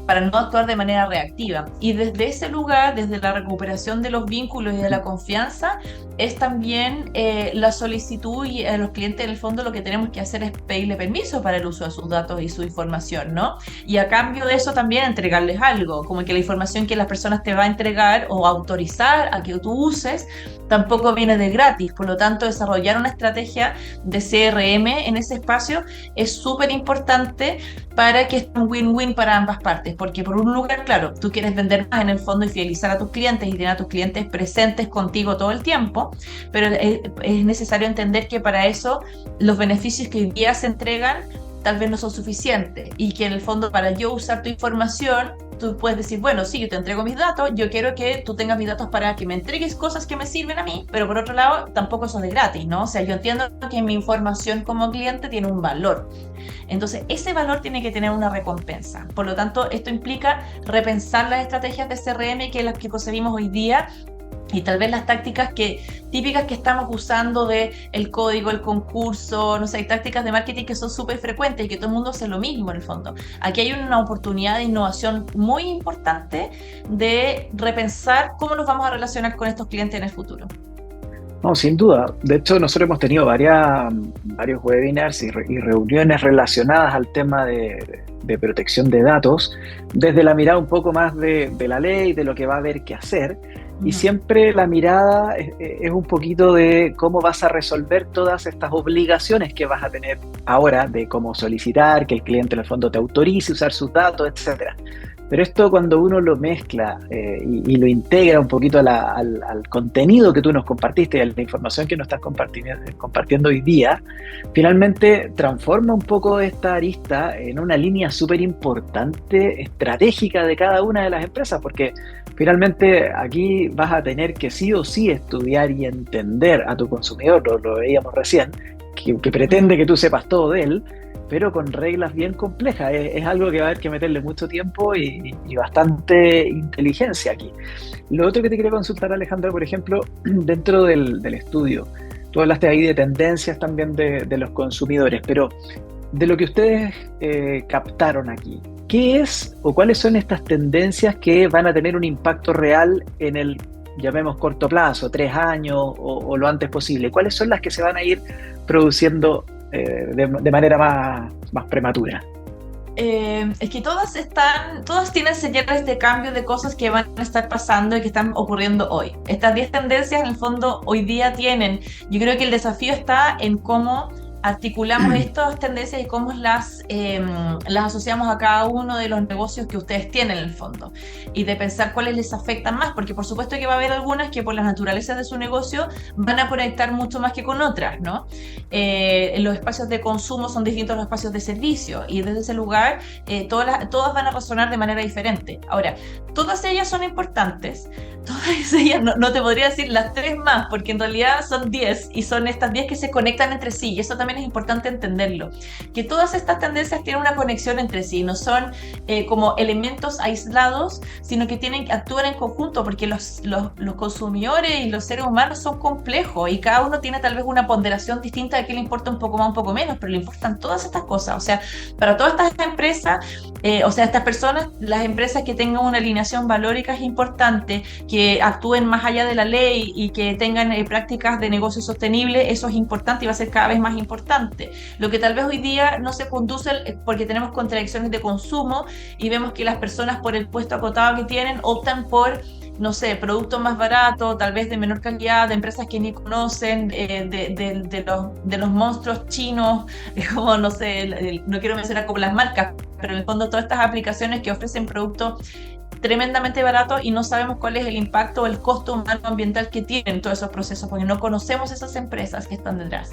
para no actuar de manera reactiva. Y desde ese lugar, desde la recuperación de los vínculos y de la confianza, es también la solicitud, y a los clientes en el fondo lo que tenemos que hacer es pedirle permiso para el uso de sus datos y su información, ¿no? Y a cambio de eso también entregarles algo, como que la información que las personas te va a entregar o autorizar a que tú uses tampoco viene de gratis. Por lo tanto, desarrollar una estrategia de CRM en ese espacio es súper importante para que sea un win-win para ambas partes. importantes, porque por un lugar, claro, tú quieres vender más en el fondo y fidelizar a tus clientes y tener a tus clientes presentes contigo todo el tiempo, pero es necesario entender que para eso los beneficios que hoy día se entregan tal vez no son suficientes y que en el fondo para yo usar tu información, tú puedes decir, bueno, sí, yo te entrego mis datos, yo quiero que tú tengas mis datos para que me entregues cosas que me sirven a mí, pero por otro lado, tampoco eso es de gratis, ¿no? O sea, yo entiendo que mi información como cliente tiene un valor. Entonces, ese valor tiene que tener una recompensa. Por lo tanto, esto implica repensar las estrategias de CRM que las que concebimos hoy día y tal vez las tácticas típicas que estamos usando de el código, el concurso, no sé, hay tácticas de marketing que son súper frecuentes y que todo el mundo hace lo mismo en el fondo. Aquí hay una oportunidad de innovación muy importante de repensar cómo nos vamos a relacionar con estos clientes en el futuro. No, sin duda. De hecho, nosotros hemos tenido varios webinars y reuniones relacionadas al tema de protección de datos, desde la mirada un poco más de la ley, de lo que va a haber que hacer. Y siempre la mirada es un poquito de cómo vas a resolver todas estas obligaciones que vas a tener ahora, de cómo solicitar, que el cliente en el fondo te autorice usar sus datos, etcétera. Pero esto cuando uno lo mezcla y lo integra un poquito al contenido que tú nos compartiste y a la información que nos estás compartiendo hoy día, finalmente transforma un poco esta arista en una línea súper importante, estratégica de cada una de las empresas, porque finalmente aquí vas a tener que sí o sí estudiar y entender a tu consumidor, lo veíamos recién, que pretende que tú sepas todo de él, pero con reglas bien complejas. Es algo que va a haber que meterle mucho tiempo y bastante inteligencia aquí. Lo otro que te quería consultar, Alejandra, por ejemplo, dentro del estudio, tú hablaste ahí de tendencias también de los consumidores, pero de lo que ustedes captaron aquí, ¿qué es o cuáles son estas tendencias que van a tener un impacto real en el, llamemos, corto plazo, 3 años o lo antes posible? ¿Cuáles son las que se van a ir produciendo de manera más prematura? Es que todas tienen señales de cambio de cosas que van a estar pasando y que están ocurriendo hoy. Estas 10 tendencias en el fondo hoy día yo creo que el desafío está en cómo articulamos estas tendencias y cómo las asociamos a cada uno de los negocios que ustedes tienen en el fondo y de pensar cuáles les afectan más, porque por supuesto que va a haber algunas que por la naturaleza de su negocio van a conectar mucho más que con otras, ¿no? Los espacios de consumo son distintos a los espacios de servicio y desde ese lugar todas van a resonar de manera diferente. Ahora, todas ellas son importantes, todas ellas, no te podría decir las 3 más, porque en realidad son 10 y son estas 10 que se conectan entre sí y eso también es importante entenderlo, que todas estas tendencias tienen una conexión entre sí, no son como elementos aislados, sino que actúan en conjunto, porque los consumidores y los seres humanos son complejos y cada uno tiene tal vez una ponderación distinta de qué le importa un poco más, un poco menos, pero le importan todas estas cosas. O sea, para todas estas empresas, estas personas, las empresas que tengan una alineación valórica es importante, que actúen más allá de la ley y que tengan prácticas de negocio sostenible, eso es importante y va a ser cada vez más importante. Lo que tal vez hoy día no se conduce porque tenemos contradicciones de consumo y vemos que las personas por el puesto acotado que tienen optan por, no sé, productos más baratos, tal vez de menor calidad, de empresas que ni conocen, de los monstruos chinos, como no sé, no quiero mencionar como las marcas, pero en el fondo todas estas aplicaciones que ofrecen productos tremendamente baratos y no sabemos cuál es el impacto o el costo humano ambiental que tienen todos esos procesos, porque no conocemos esas empresas que están detrás.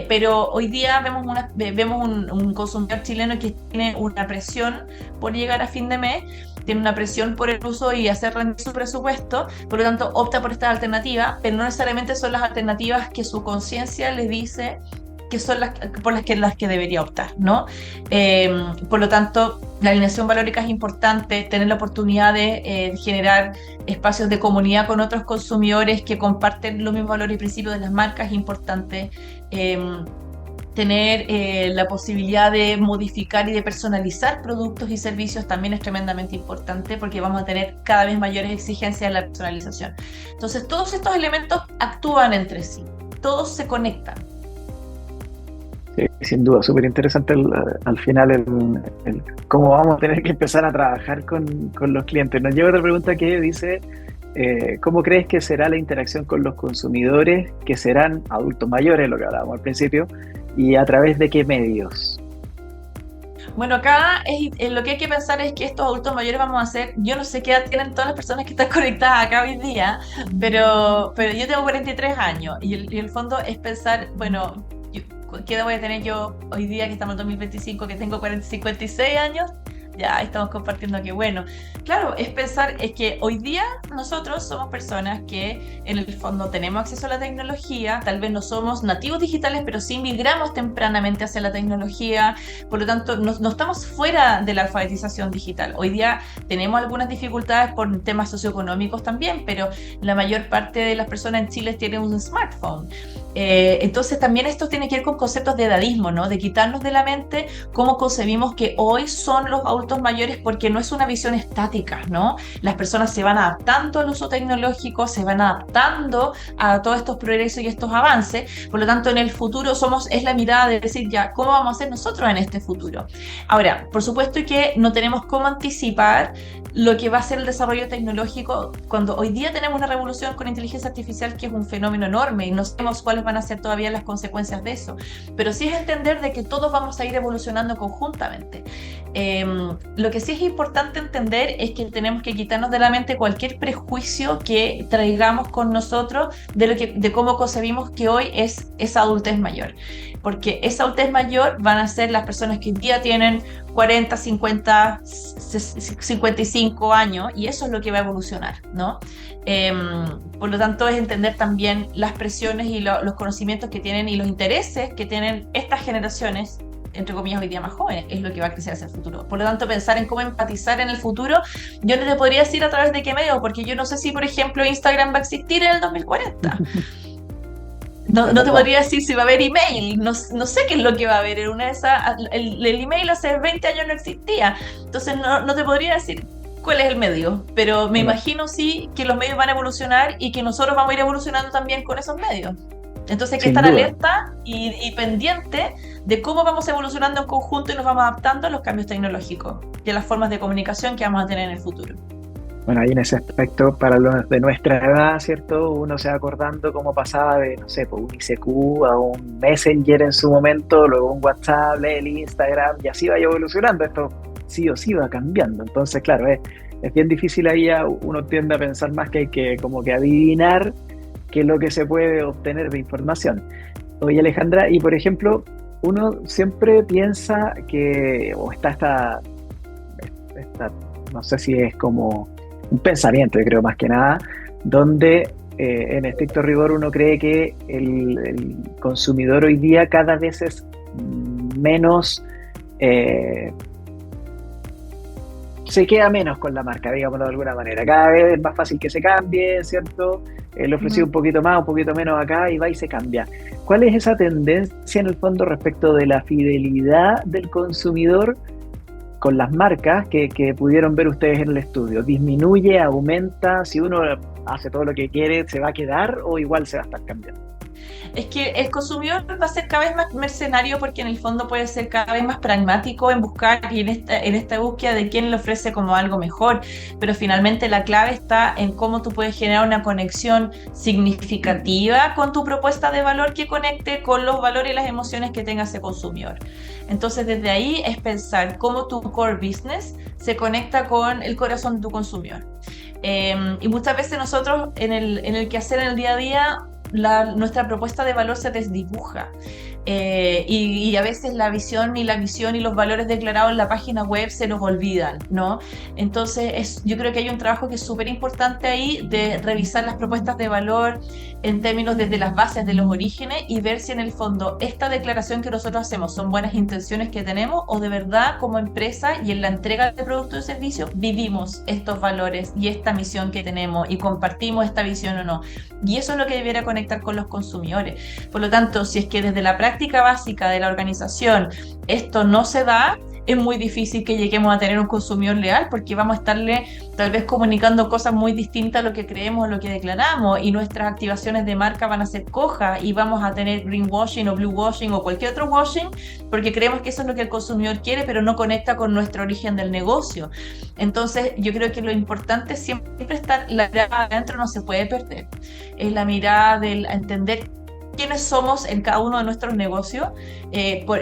Pero hoy día vemos un consumidor chileno que tiene una presión por llegar a fin de mes, tiene una presión por el uso y hacer rendir su presupuesto, por lo tanto opta por estas alternativas, pero no necesariamente son las alternativas que su conciencia le dice que son por las que debería optar, ¿no? Por lo tanto, la alineación valórica es importante, tener la oportunidad de generar espacios de comunidad con otros consumidores que comparten los mismos valores y principios de las marcas es importante. Tener la posibilidad de modificar y de personalizar productos y servicios también es tremendamente importante porque vamos a tener cada vez mayores exigencias en la personalización. Entonces, todos estos elementos actúan entre sí, todos se conectan. Sí, sin duda, súper interesante al final el cómo vamos a tener que empezar a trabajar con los clientes. Nos llega otra pregunta que dice, ¿cómo crees que será la interacción con los consumidores que serán adultos mayores, lo que hablábamos al principio, y a través de qué medios? Bueno, acá lo que hay que pensar es que estos adultos mayores vamos a hacer, yo no sé qué edad tienen todas las personas que están conectadas acá hoy día, pero yo tengo 43 años y el fondo es pensar, bueno, ¿qué edad voy a tener yo hoy día que estamos en 2025, que tengo 56 años? Ya estamos compartiendo que bueno, claro, es pensar, es que hoy día nosotros somos personas que en el fondo tenemos acceso a la tecnología, tal vez no somos nativos digitales, pero sí migramos tempranamente hacia la tecnología, por lo tanto no estamos fuera de la alfabetización digital. Hoy día tenemos algunas dificultades por temas socioeconómicos también, pero la mayor parte de las personas en Chile tienen un smartphone. Entonces también esto tiene que ver con conceptos de edadismo, ¿no? De quitarnos de la mente cómo concebimos que hoy son los adultos mayores, porque no es una visión estática, ¿no? Las personas se van adaptando al uso tecnológico, se van adaptando a todos estos progresos y estos avances, por lo tanto en el futuro es la mirada de decir ya, ¿cómo vamos a ser nosotros en este futuro? Ahora, por supuesto que no tenemos cómo anticipar lo que va a ser el desarrollo tecnológico cuando hoy día tenemos una revolución con inteligencia artificial que es un fenómeno enorme y no sabemos cuáles van a ser todavía las consecuencias de eso, pero sí es entender de que todos vamos a ir evolucionando conjuntamente. Lo que sí es importante entender es que tenemos que quitarnos de la mente cualquier prejuicio que traigamos con nosotros de cómo concebimos que hoy es esa adultez mayor, porque esa adultez mayor van a ser las personas que hoy día tienen 40, 50, 55 años, y eso es lo que va a evolucionar, ¿no? Por lo tanto, es entender también las presiones y los conocimientos que tienen y los intereses que tienen estas generaciones, entre comillas, hoy día más jóvenes, es lo que va a crecer hacia el futuro. Por lo tanto, pensar en cómo empatizar en el futuro, yo no te podría decir a través de qué medio, porque yo no sé si, por ejemplo, Instagram va a existir en el 2040. No te podría decir si va a haber email, no sé qué es lo que va a haber. En una de esas, el email hace 20 años no existía, entonces no te podría decir cuál es el medio, pero me imagino sí que los medios van a evolucionar y que nosotros vamos a ir evolucionando también con esos medios. Entonces hay que estar alerta y pendiente de cómo vamos evolucionando en conjunto y nos vamos adaptando a los cambios tecnológicos y a las formas de comunicación que vamos a tener en el futuro. Bueno, ahí en ese aspecto, para los de nuestra edad, ¿cierto? Uno se va acordando cómo pasaba de, no sé, pues un ICQ a un Messenger en su momento, luego un WhatsApp, el Instagram, y así va evolucionando. Esto sí o sí va cambiando. Entonces, claro, es bien difícil ahí, uno tiende a pensar más que hay que como que adivinar qué es lo que se puede obtener de información. Oye, Alejandra, y por ejemplo, uno siempre piensa que, o está esta no sé si es como un pensamiento, yo creo más que nada, donde en estricto rigor uno cree que el consumidor hoy día cada vez es menos, se queda menos con la marca, digámoslo de alguna manera. Cada vez es más fácil que se cambie, ¿cierto? Le ofrecí un poquito más, un poquito menos acá y va y se cambia. ¿Cuál es esa tendencia en el fondo respecto de la fidelidad del consumidor con las marcas que pudieron ver ustedes en el estudio? ¿Disminuye, aumenta? Si uno hace todo lo que quiere, ¿se va a quedar o igual se va a estar cambiando? Es que el consumidor va a ser cada vez más mercenario, porque en el fondo puede ser cada vez más pragmático en buscar y en esta búsqueda de quién le ofrece como algo mejor, pero finalmente la clave está en cómo tú puedes generar una conexión significativa con tu propuesta de valor que conecte con los valores y las emociones que tenga ese consumidor. Entonces desde ahí es pensar cómo tu core business se conecta con el corazón de tu consumidor. Y muchas veces nosotros en el quehacer en el día a día, nuestra propuesta de valor se desdibuja, y a veces la visión y los valores declarados en la página web se nos olvidan, ¿no? Entonces yo creo que hay un trabajo que es súper importante ahí de revisar las propuestas de valor en términos desde las bases de los orígenes y ver si en el fondo esta declaración que nosotros hacemos son buenas intenciones que tenemos o de verdad como empresa y en la entrega de productos y servicios vivimos estos valores y esta misión que tenemos y compartimos esta visión o no. Y eso es lo que debiera conectar con los consumidores. Por lo tanto, si es que desde la práctica básica de la organización esto no se da, es muy difícil que lleguemos a tener un consumidor leal, porque vamos a estarle tal vez comunicando cosas muy distintas a lo que creemos, a lo que declaramos, y nuestras activaciones de marca van a ser cojas y vamos a tener greenwashing o bluewashing o cualquier otro washing, porque creemos que eso es lo que el consumidor quiere, pero no conecta con nuestro origen del negocio. Entonces yo creo que lo importante es siempre estar, la mirada adentro no se puede perder, es la mirada del entender quiénes somos en cada uno de nuestros negocios,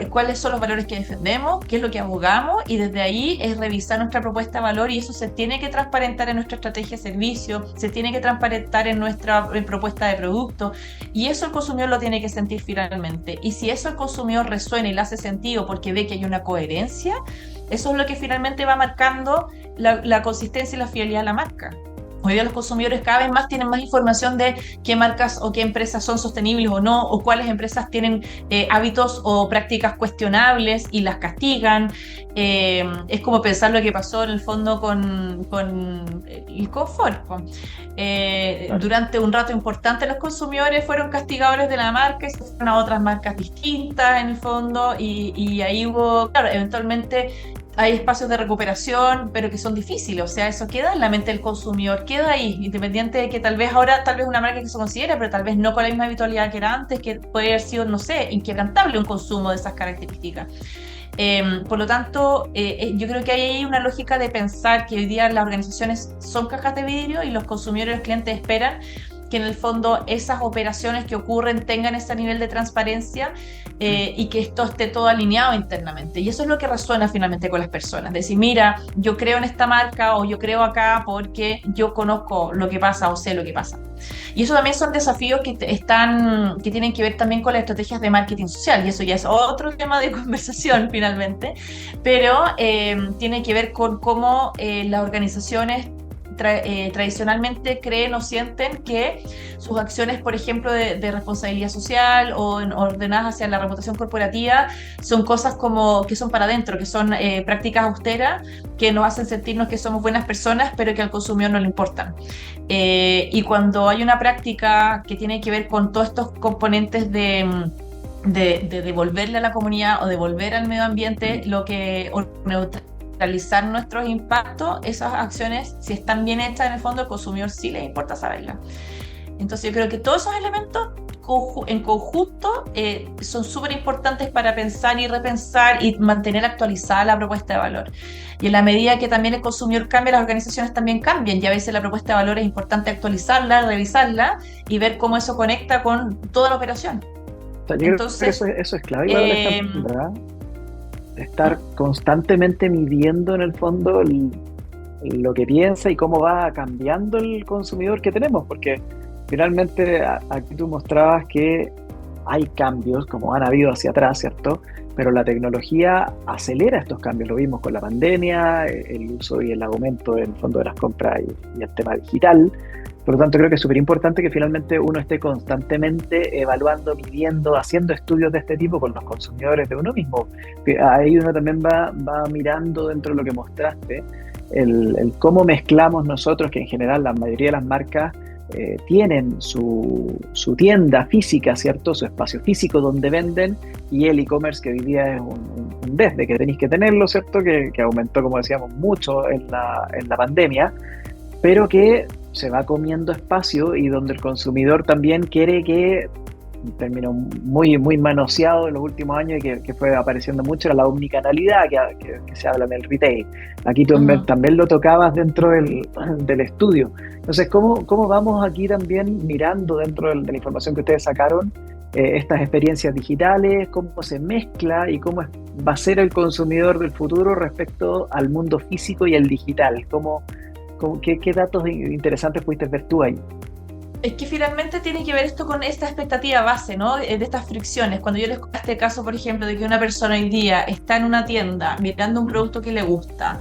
cuáles son los valores que defendemos, qué es lo que abogamos, y desde ahí es revisar nuestra propuesta de valor, y eso se tiene que transparentar en nuestra estrategia de servicio, se tiene que transparentar en nuestra propuesta de producto, y eso el consumidor lo tiene que sentir finalmente. Y si eso el consumidor resuena y le hace sentido porque ve que hay una coherencia, eso es lo que finalmente va marcando la consistencia y la fidelidad de la marca. Hoy día los consumidores cada vez más tienen más información de qué marcas o qué empresas son sostenibles o no, o cuáles empresas tienen hábitos o prácticas cuestionables y las castigan. Es como pensar lo que pasó en el fondo con el confort. Claro. Durante un rato importante los consumidores fueron castigadores de la marca y se fueron a otras marcas distintas en el fondo, y ahí hubo, claro, eventualmente hay espacios de recuperación, pero que son difíciles, o sea, eso queda en la mente del consumidor, queda ahí, independiente de que tal vez ahora, tal vez una marca que se considera, pero tal vez no con la misma habitualidad que era antes, que puede haber sido, no sé, inquebrantable un consumo de esas características. Por lo tanto, yo creo que hay ahí una lógica de pensar que hoy día las organizaciones son cajas de vidrio y los consumidores y los clientes esperan que en el fondo esas operaciones que ocurren tengan ese nivel de transparencia, y que esto esté todo alineado internamente. Y eso es lo que resuena finalmente con las personas. Decir, mira, yo creo en esta marca o yo creo acá porque yo conozco lo que pasa o sé lo que pasa. Y eso también son desafíos que tienen que ver también con las estrategias de marketing social, y eso ya es otro tema de conversación finalmente, pero tiene que ver con cómo las organizaciones tradicionalmente creen o sienten que sus acciones, por ejemplo, de responsabilidad social o ordenadas hacia la reputación corporativa, son cosas como que son para adentro, que son prácticas austeras que nos hacen sentirnos que somos buenas personas, pero que al consumidor no le importan. Y cuando hay una práctica que tiene que ver con todos estos componentes de devolverle a la comunidad o devolver al medio ambiente lo que realizar nuestros impactos, esas acciones, si están bien hechas, en el fondo al consumidor sí le importa saberlas. Entonces yo creo que todos esos elementos en conjunto son súper importantes para pensar y repensar y mantener actualizada la propuesta de valor. Y en la medida que también el consumidor cambia, las organizaciones también cambian, y a veces la propuesta de valor es importante actualizarla, revisarla y ver cómo eso conecta con toda la operación. O sea, yo Entonces, creo que eso es clave para esta empresa, estar constantemente midiendo en el fondo lo que piensa y cómo va cambiando el consumidor que tenemos, porque finalmente aquí tú mostrabas que hay cambios, como han habido hacia atrás, ¿cierto? Pero la tecnología acelera estos cambios, lo vimos con la pandemia, el uso y el aumento en el fondo de las compras y el tema digital. Por lo tanto, creo que es súper importante que finalmente uno esté constantemente evaluando, midiendo, haciendo estudios de este tipo con los consumidores de uno mismo. Ahí uno también va mirando dentro de lo que mostraste, el cómo mezclamos nosotros, que en general la mayoría de las marcas tienen su tienda física, ¿cierto? Su espacio físico donde venden, y el e-commerce que hoy día es un desde que tenéis que tenerlo, ¿cierto? Que aumentó, como decíamos, mucho en la pandemia, pero que se va comiendo espacio y donde el consumidor también quiere que, un término muy, muy manoseado en los últimos años y que fue apareciendo mucho, era la omnicanalidad que se habla en el retail. Aquí tú también lo tocabas dentro del estudio. Entonces, ¿cómo vamos aquí también mirando dentro de la información que ustedes sacaron estas experiencias digitales, cómo se mezcla y cómo va a ser el consumidor del futuro respecto al mundo físico y el digital? ¿Qué datos interesantes pudiste ver tú ahí? Es que finalmente tiene que ver esto con esta expectativa base, ¿no? De estas fricciones. Cuando yo les cuento este caso, por ejemplo, de que una persona hoy día está en una tienda mirando un producto que le gusta,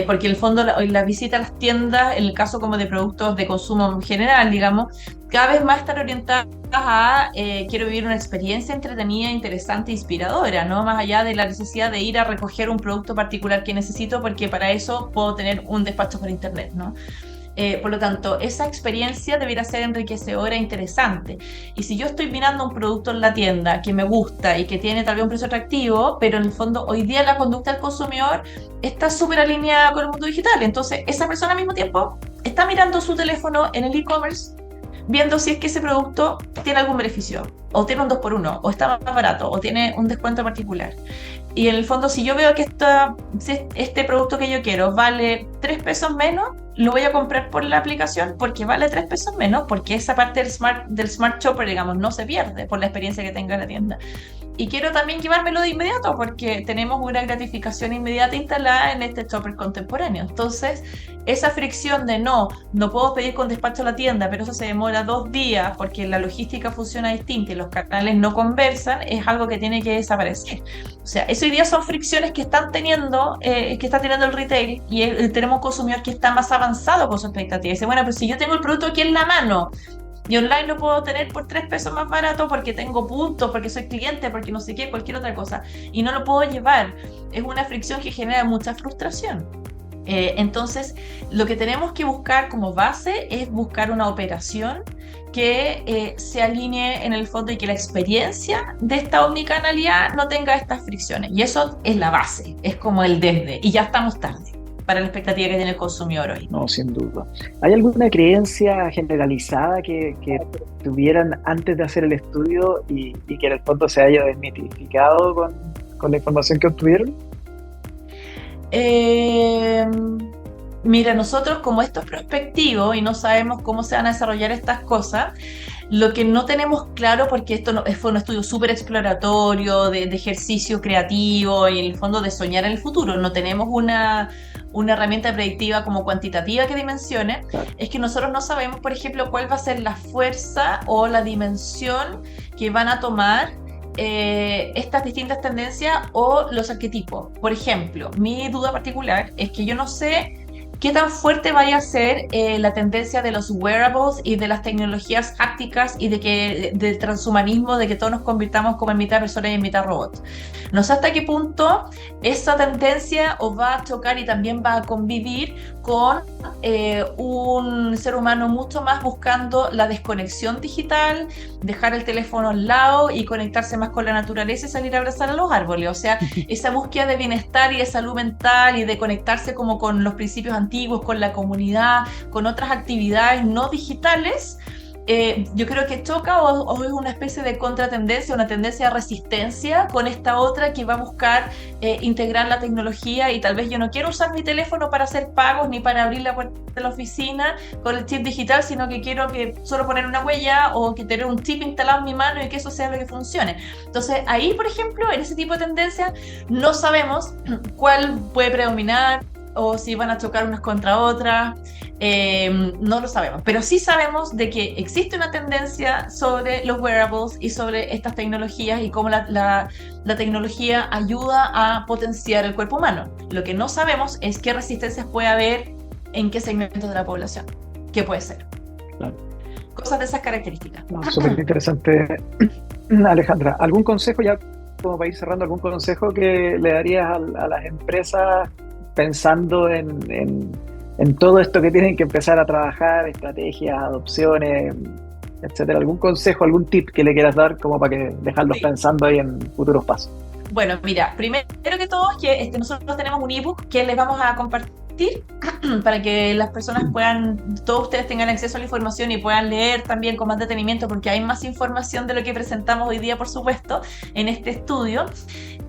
porque en el fondo la visita a las tiendas, en el caso como de productos de consumo en general, digamos, cada vez más están orientadas a quiero vivir una experiencia entretenida, interesante, inspiradora, ¿no? Más allá de la necesidad de ir a recoger un producto particular que necesito, porque para eso puedo tener un despacho por internet, ¿no? Por lo tanto, esa experiencia debería ser enriquecedora e interesante. Y si yo estoy mirando un producto en la tienda que me gusta y que tiene tal vez un precio atractivo, pero en el fondo hoy día la conducta del consumidor está súper alineada con el mundo digital, entonces esa persona al mismo tiempo está mirando su teléfono en el e-commerce, viendo si es que ese producto tiene algún beneficio, o tiene un 2x1, o está más barato, o tiene un descuento particular. Y en el fondo, si yo veo que si este producto que yo quiero vale 3 pesos menos, lo voy a comprar por la aplicación porque vale 3 pesos menos, porque esa parte del Smart Shopper, digamos, no se pierde por la experiencia que tenga la tienda. Y quiero también llevármelo de inmediato porque tenemos una gratificación inmediata instalada en este shopper contemporáneo. Entonces, esa fricción de no puedo pedir con despacho a la tienda, pero eso se demora 2 días porque la logística funciona distinta y los canales no conversan, es algo que tiene que desaparecer. O sea, eso hoy día son fricciones que está teniendo el retail, y tenemos un consumidor que está más avanzado con su expectativa. Dice, bueno, pero si yo tengo el producto aquí en la mano, y online lo puedo tener por 3 pesos más barato porque tengo puntos, porque soy cliente, porque no sé qué, cualquier otra cosa, y no lo puedo llevar. Es una fricción que genera mucha frustración. Entonces, lo que tenemos que buscar como base es buscar una operación que se alinee en el fondo y que la experiencia de esta omnicanalidad no tenga estas fricciones. Y eso es la base, es como el desde, y ya estamos tarde para la expectativa que tiene el consumidor hoy. No, sin duda. ¿Hay alguna creencia generalizada que tuvieran antes de hacer el estudio y que en el fondo se haya desmitificado con la información que obtuvieron? Mira, nosotros como esto es prospectivo y no sabemos cómo se van a desarrollar estas cosas, lo que no tenemos claro, porque esto fue un estudio súper exploratorio, de ejercicio creativo y en el fondo de soñar en el futuro, no tenemos una herramienta predictiva como cuantitativa que dimensione, Claro. es que nosotros no sabemos, por ejemplo, cuál va a ser la fuerza o la dimensión que van a tomar estas distintas tendencias o los arquetipos. Por ejemplo, mi duda particular es que yo no sé qué tan fuerte vaya a ser la tendencia de los wearables y de las tecnologías hápticas y del transhumanismo, de que todos nos convirtamos como en mitad persona y en mitad robot. No sé hasta qué punto esa tendencia os va a chocar y también va a convivir con un ser humano mucho más buscando la desconexión digital, dejar el teléfono al lado y conectarse más con la naturaleza y salir a abrazar a los árboles. O sea, esa búsqueda de bienestar y de salud mental y de conectarse como con los principios antiguos, con la comunidad, con otras actividades no digitales, yo creo que choca o es una especie de contratendencia, una tendencia de resistencia con esta otra que va a buscar integrar la tecnología, y tal vez yo no quiero usar mi teléfono para hacer pagos ni para abrir la puerta de la oficina con el chip digital, sino que quiero que solo poner una huella o que tener un chip instalado en mi mano y que eso sea lo que funcione. Entonces ahí, por ejemplo, en ese tipo de tendencias no sabemos cuál puede predominar o si van a chocar unas contra otras, no lo sabemos, pero sí sabemos de que existe una tendencia sobre los wearables y sobre estas tecnologías y cómo la tecnología ayuda a potenciar el cuerpo humano. Lo que no sabemos es qué resistencias puede haber en qué segmentos de la población, qué puede ser. Claro. Cosas de esas características. No, súper interesante, Alejandra. ¿Algún consejo, ya como para ir cerrando, algún consejo que le darías a las empresas pensando en todo esto que tienen que empezar a trabajar, estrategias, adopciones, etcétera? ¿Algún consejo, algún tip que le quieras dar como para que dejarlos pensando ahí en futuros pasos? Bueno, mira, primero que todo es que nosotros tenemos un ebook que les vamos a compartir para que las personas todos ustedes tengan acceso a la información y puedan leer también con más detenimiento, porque hay más información de lo que presentamos hoy día, por supuesto, en este estudio.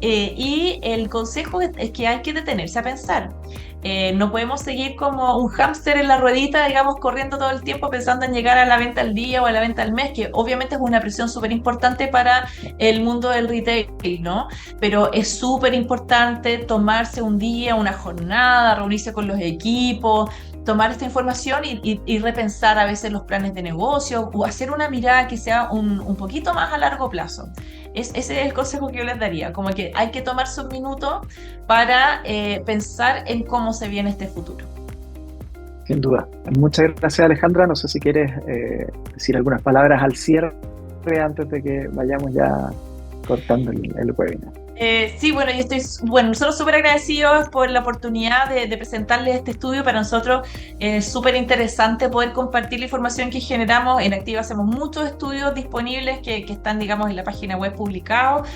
Y el consejo es que hay que detenerse a pensar. No podemos seguir como un hámster en la ruedita, digamos, corriendo todo el tiempo pensando en llegar a la venta al día o a la venta al mes, que obviamente es una presión súper importante para el mundo del retail, ¿no? Pero es súper importante tomarse un día, una jornada, reunirse con los equipos, tomar esta información y repensar a veces los planes de negocio o hacer una mirada que sea un poquito más a largo plazo. Ese es el consejo que yo les daría, como que hay que tomarse un minuto para pensar en cómo se viene este futuro. Sin duda. Muchas gracias, Alejandra. No sé si quieres decir algunas palabras al cierre antes de que vayamos ya cortando el webinar. Sí, bueno, nosotros súper agradecidos por la oportunidad de presentarles este estudio. Para nosotros es súper interesante poder compartir la información que generamos. En Activa hacemos muchos estudios disponibles que están, digamos, en la página web publicados.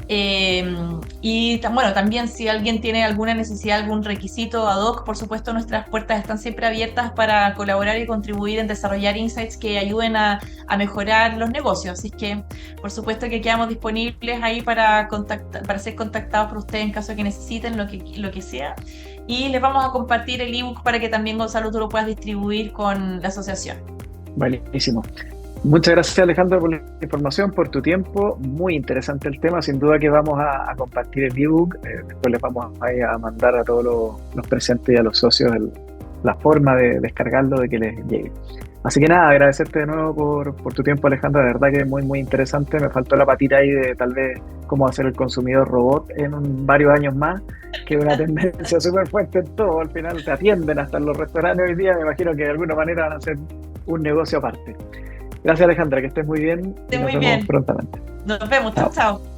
Bueno, también si alguien tiene alguna necesidad, algún requisito ad hoc, por supuesto nuestras puertas están siempre abiertas para colaborar y contribuir en desarrollar insights que ayuden a mejorar los negocios. Así que, por supuesto que quedamos disponibles ahí para ser contactados por ustedes en caso de que necesiten lo que sea. Y les vamos a compartir el ebook para que también, Gonzalo, tú lo puedas distribuir con la asociación. Buenísimo. Muchas gracias, Alejandra, por la información, por tu tiempo. Muy interesante el tema. Sin duda que vamos a compartir el ebook. Después les vamos a mandar a todos los presentes y a los socios la forma de descargarlo, de que les llegue. Así que nada, agradecerte de nuevo por tu tiempo, Alejandra. De verdad que es muy, muy interesante. Me faltó la patita ahí de tal vez cómo hacer el consumidor robot en varios años más, que es una tendencia súper fuerte en todo. Al final te atienden hasta en los restaurantes hoy día. Me imagino que de alguna manera van a hacer un negocio aparte. Gracias, Alejandra, que estés muy bien y Esté nos muy vemos bien. prontamente. Nos vemos. Chao, Chao. chao.